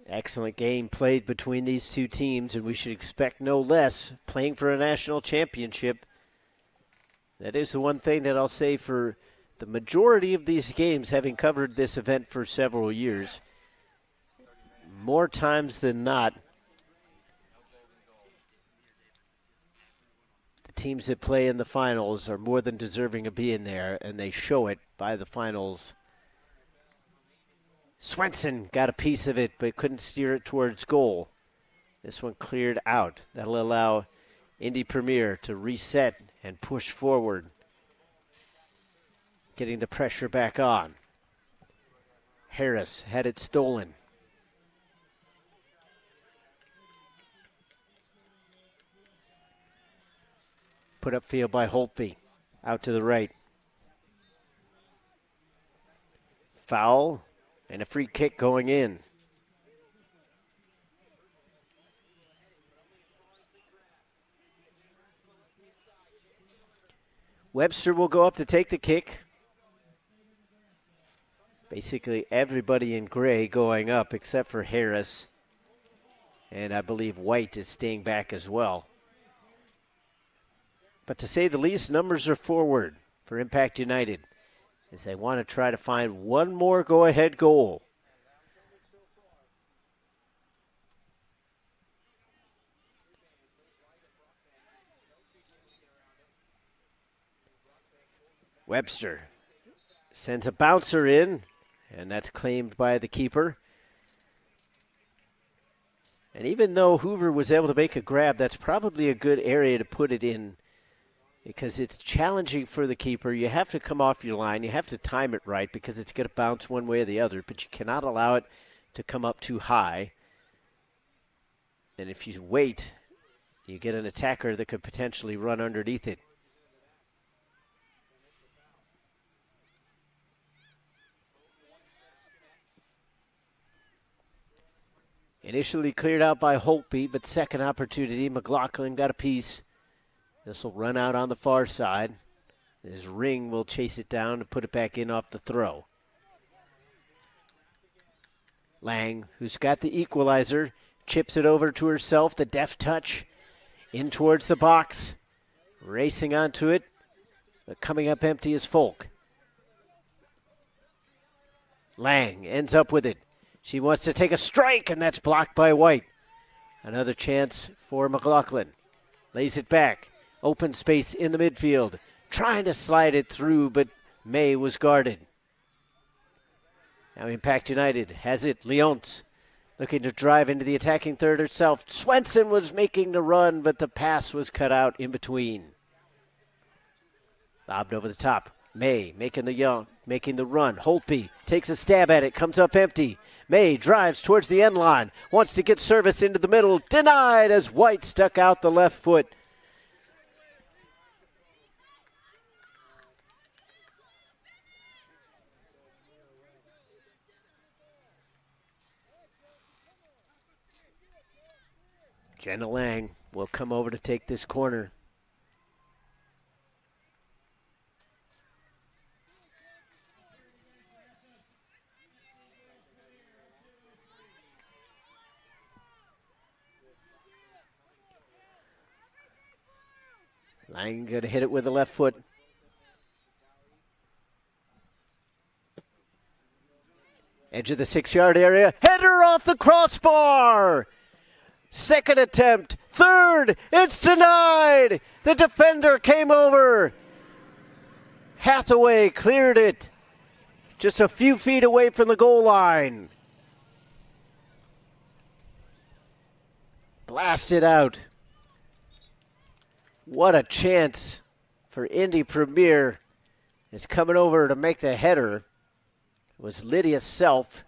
Excellent game played between these 2 teams, and we should expect no less playing for a national championship. That is the one thing that I'll say for the majority of these games, having covered this event for several years. More times than not, the teams that play in the finals are more than deserving of being there, and they show it by the finals. Swenson got a piece of it, but couldn't steer it towards goal. This one cleared out. That'll allow Indy Premier to reset and push forward, getting the pressure back on. Harris had it stolen. Put upfield by Holtby. Out to the right. foul and a free kick going in. Webster will go up to take the kick. Basically everybody in gray going up except for Harris. And I believe White is staying back as well. But to say the least, numbers are forward for Impact United as they want to try to find one more go-ahead goal. Webster sends a bouncer in, and that's claimed by the keeper. And even though Hoover was able to make a grab, that's probably a good area to put it in because it's challenging for the keeper. You have to come off your line. You have to time it right because it's going to bounce one way or the other, but you cannot allow it to come up too high. And if you wait, you get an attacker that could potentially run underneath it. Initially cleared out by Holtby, but second opportunity, McLaughlin got a piece. This will run out on the far side. His Ring will chase it down to put it back in off the throw. Lang, who's got the equalizer, chips it over to herself, the deft touch, in towards the box. Racing onto it, but coming up empty is Folk. Lang ends up with it. She wants to take a strike, and that's blocked by White. Another chance for McLaughlin. Lays it back. Open space in the midfield. Trying to slide it through, but May was guarded. Now Impact United has it. Leonce looking to drive into the attacking third herself. Swenson was making the run, but the pass was cut out in between. Lobbed over the top. May making the run. Holtby takes a stab at it, comes up empty. May drives towards the end line, wants to get service into the middle, denied as White stuck out the left foot. Jenna Lang will come over to take this corner. Lang going to hit it with the left foot. Edge of the 6-yard area. Header off the crossbar. Second attempt. Third. It's denied. The defender came over. Hathaway cleared it. Just a few feet away from the goal line. Blasted out. What a chance for Indy Premier is coming over to make the header. It was Lydia Self.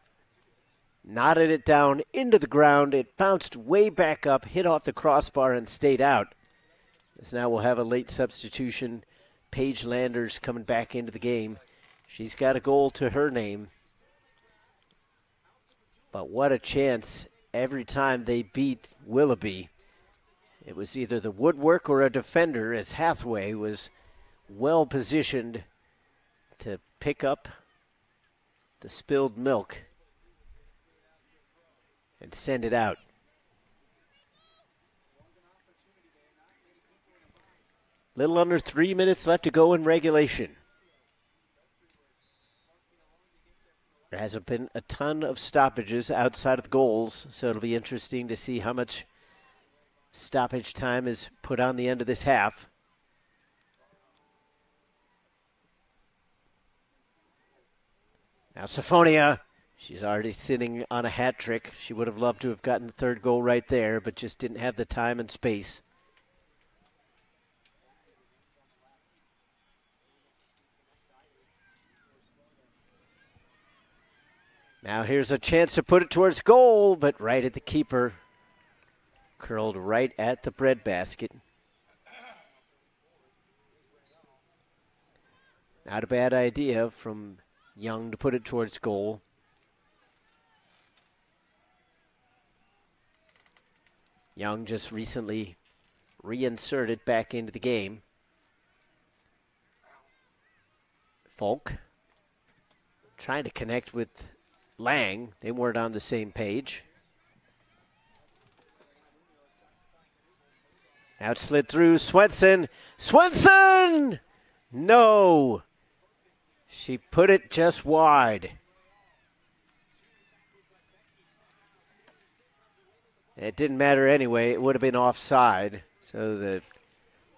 Knotted it down into the ground. It bounced way back up, hit off the crossbar, and stayed out. As now we'll have a late substitution. Paige Landers coming back into the game. She's got a goal to her name. But what a chance every time they beat Willoughby. It was either the woodwork or a defender as Hathaway was well positioned to pick up the spilled milk and send it out. Little under 3 minutes left to go in regulation. There hasn't been a ton of stoppages outside of the goals, so it'll be interesting to see how much stoppage time is put on the end of this half. Now Sophonia, she's already sitting on a hat trick. She would have loved to have gotten the third goal right there, but just didn't have the time and space. Now here's a chance to put it towards goal, but right at the keeper. Curled right at the breadbasket. Not a bad idea from Young to put it towards goal. Young just recently reinserted back into the game. Folk trying to connect with Lang. They weren't on the same page. Now it slid through Swenson. Swenson! No. She put it just wide. It didn't matter anyway. It would have been offside. So the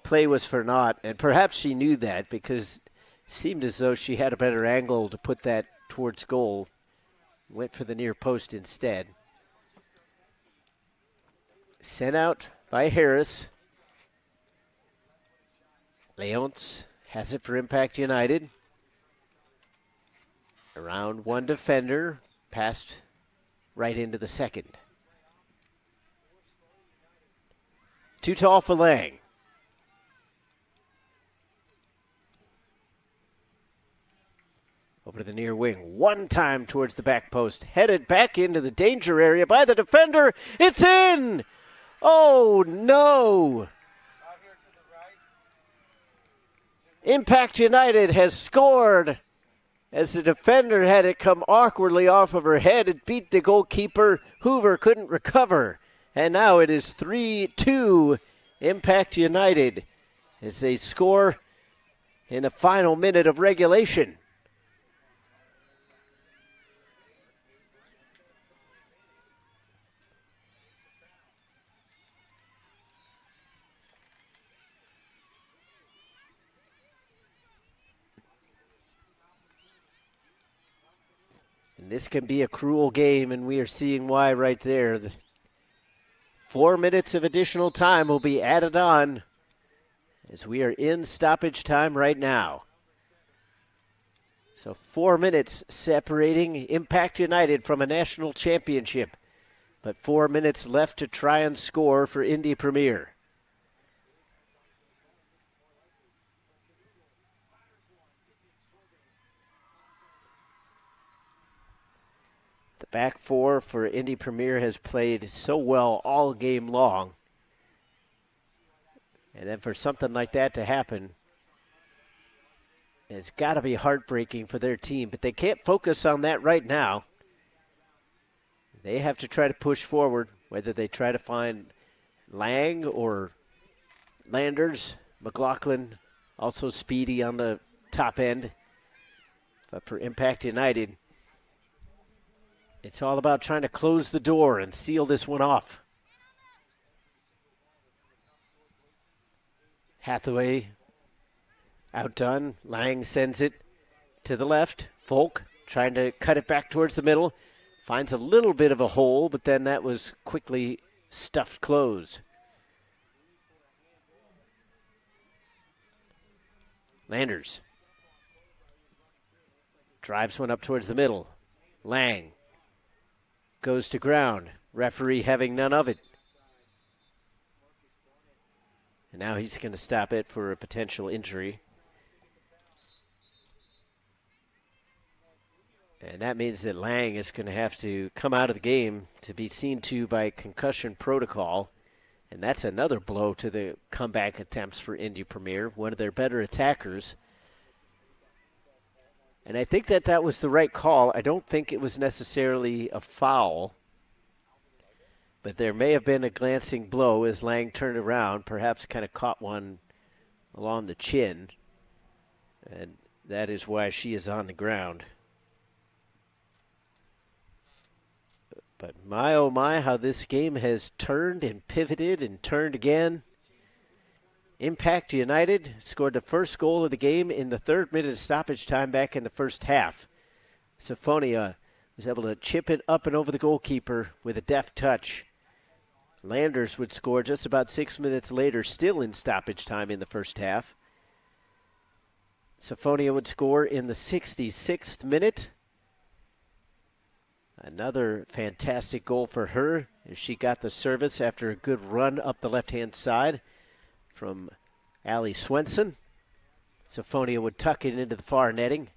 play was for naught. And perhaps she knew that because it seemed as though she had a better angle to put that towards goal. Went for the near post instead. Sent out by Harris. Leonce has it for Impact United. Around one defender. Passed right into the second. Too tall for Lang. Over to the near wing. One time towards the back post. Headed back into the danger area by the defender. It's in! Oh, no! Impact United has scored as the defender had it come awkwardly off of her head. It beat the goalkeeper. Hoover couldn't recover. And now it is 3-2 Impact United as they score in the final minute of regulation. And this can be a cruel game, and we are seeing why right there. 4 minutes of additional time will be added on as we are in stoppage time right now. So 4 minutes separating Impact United from a national championship. But 4 minutes left to try and score for Indy Premier. The back four for Indy Premier has played so well all game long. And then for something like that to happen, it's got to be heartbreaking for their team. But they can't focus on that right now. They have to try to push forward, whether they try to find Lang or Landers. McLaughlin, also speedy on the top end. But for Impact United, it's all about trying to close the door and seal this one off. Hathaway outdone. Lang sends it to the left. Folk trying to cut it back towards the middle. Finds a little bit of a hole, but then that was quickly stuffed closed. Landers drives one up towards the middle. Lang goes to ground. Referee having none of it. And now he's going to stop it for a potential injury. And that means that Lang is going to have to come out of the game to be seen to by concussion protocol. And that's another blow to the comeback attempts for Indy Premier, one of their better attackers. And I think that was the right call. I don't think it was necessarily a foul. But there may have been a glancing blow as Lang turned around, perhaps kind of caught one along the chin. And that is why she is on the ground. But my, oh my, how this game has turned and pivoted and turned again. Impact United scored the first goal of the game in the 3rd minute of stoppage time back in the first half. Syphonia was able to chip it up and over the goalkeeper with a deft touch. Landers would score just about 6 minutes later, still in stoppage time in the first half. Syphonia would score in the 66th minute. Another fantastic goal for her as she got the service after a good run up the left-hand side from Allie Swenson. Syphonia would tuck it into the far netting.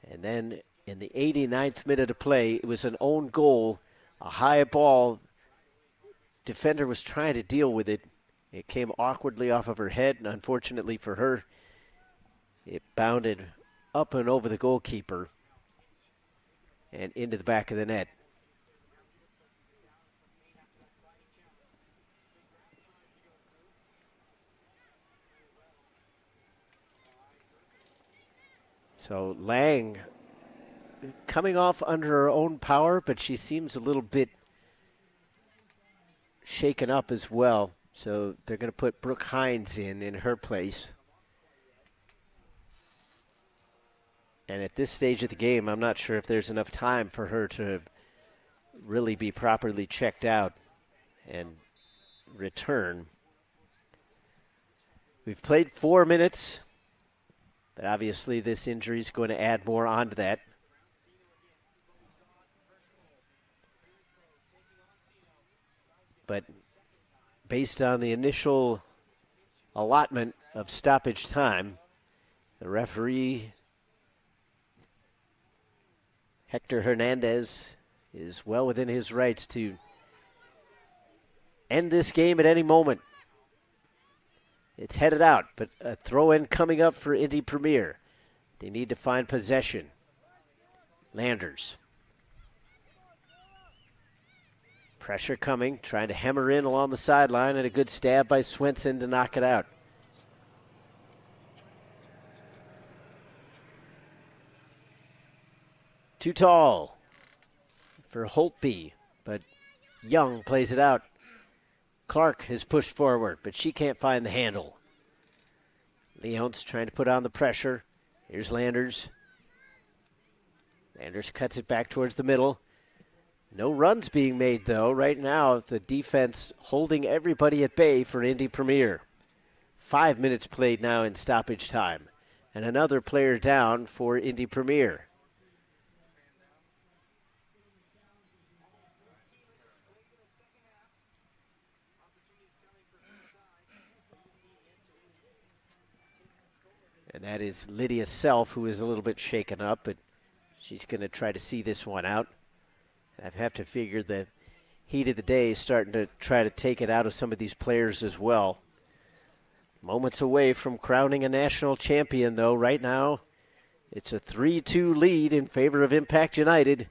And then in the 89th minute of play, it was an own goal, a high ball. Defender was trying to deal with it. It came awkwardly off of her head, and unfortunately for her, it bounded up and over the goalkeeper and into the back of the net. So Lang coming off under her own power, but she seems a little bit shaken up as well. So they're going to put Brooke Hines in her place. And at this stage of the game, I'm not sure if there's enough time for her to really be properly checked out and return. We've played 4 minutes, but obviously this injury is going to add more onto that. But based on the initial allotment of stoppage time, the referee, Hector Hernandez, is well within his rights to end this game at any moment. It's headed out, but a throw-in coming up for Indy Premier. They need to find possession. Landers. Pressure coming, trying to hammer in along the sideline, and a good stab by Swenson to knock it out. Too tall for Holtby, but Young plays it out. Clark has pushed forward, but she can't find the handle. Leon's trying to put on the pressure. Here's Landers. Landers cuts it back towards the middle. No runs being made, though. Right now, the defense holding everybody at bay for Indy Premier. 5 minutes played now in stoppage time. And another player down for Indy Premier. And that is Lydia Self, who is a little bit shaken up, but she's going to try to see this one out. I have to figure the heat of the day is starting to try to take it out of some of these players as well. Moments away from crowning a national champion, though. Right now, it's a 3-2 lead in favor of Impact United.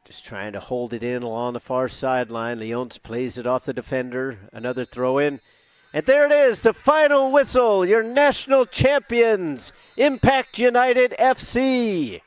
Just trying to hold it in along the far sideline. Leonce plays it off the defender. Another throw in. And there it is, the final whistle. Your national champions, Impact United FC.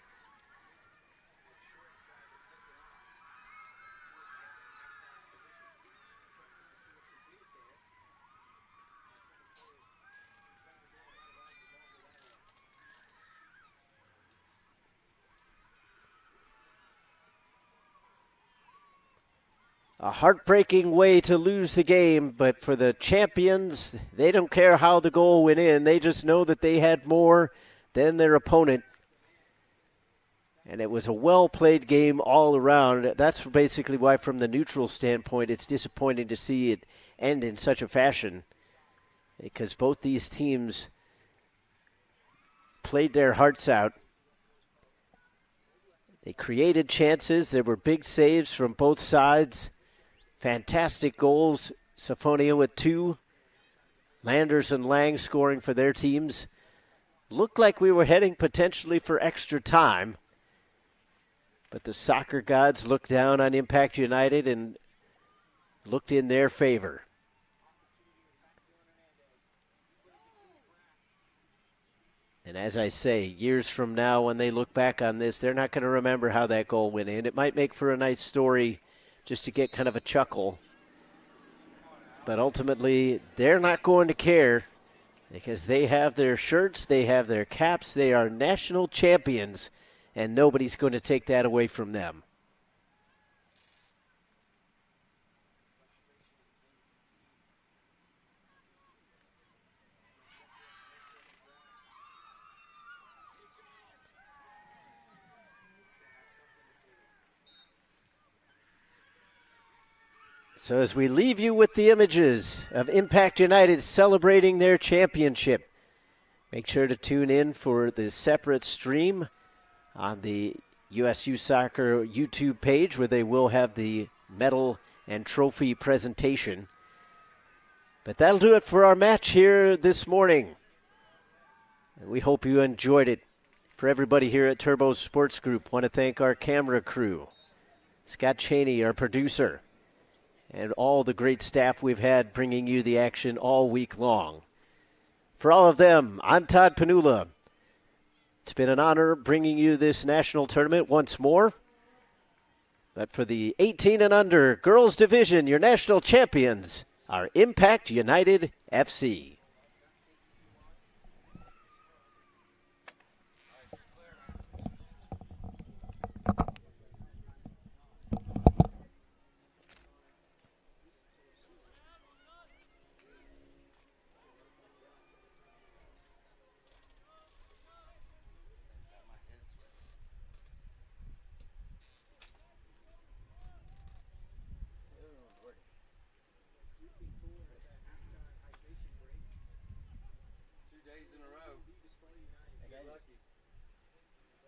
A heartbreaking way to lose the game, but for the champions, they don't care how the goal went in. They just know that they had more than their opponent. And it was a well-played game all around. That's basically why, from the neutral standpoint, it's disappointing to see it end in such a fashion, because both these teams played their hearts out. They created chances. There were big saves from both sides. Fantastic goals. Safonia with 2. Landers and Lang scoring for their teams. Looked like we were heading potentially for extra time. But the soccer gods looked down on Impact United and looked in their favor. And as I say, years from now when they look back on this, they're not going to remember how that goal went in. It might make for a nice story just to get kind of a chuckle. But ultimately, they're not going to care because they have their shirts, they have their caps, they are national champions, and nobody's going to take that away from them. So as we leave you with the images of Impact United celebrating their championship, make sure to tune in for the separate stream on the USU Soccer YouTube page where they will have the medal and trophy presentation. But that'll do it for our match here this morning. We hope you enjoyed it. For everybody here at Turbo Sports Group, want to thank our camera crew, Scott Cheney, our producer, and all the great staff we've had bringing you the action all week long. For all of them, I'm Todd Panula. It's been an honor bringing you this national tournament once more. But for the 18 and under girls division, your national champions are Impact United FC.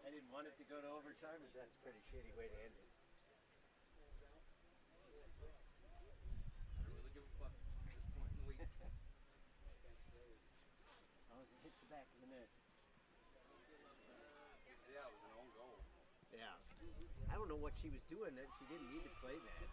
I didn't want it to go to overtime, but that's a pretty shitty way to end it. I don't really give a fuck at this point in the week. As long as it hits the back of the net. Yeah, it was an own goal. Yeah. I don't know what she was doing. She didn't need to play that.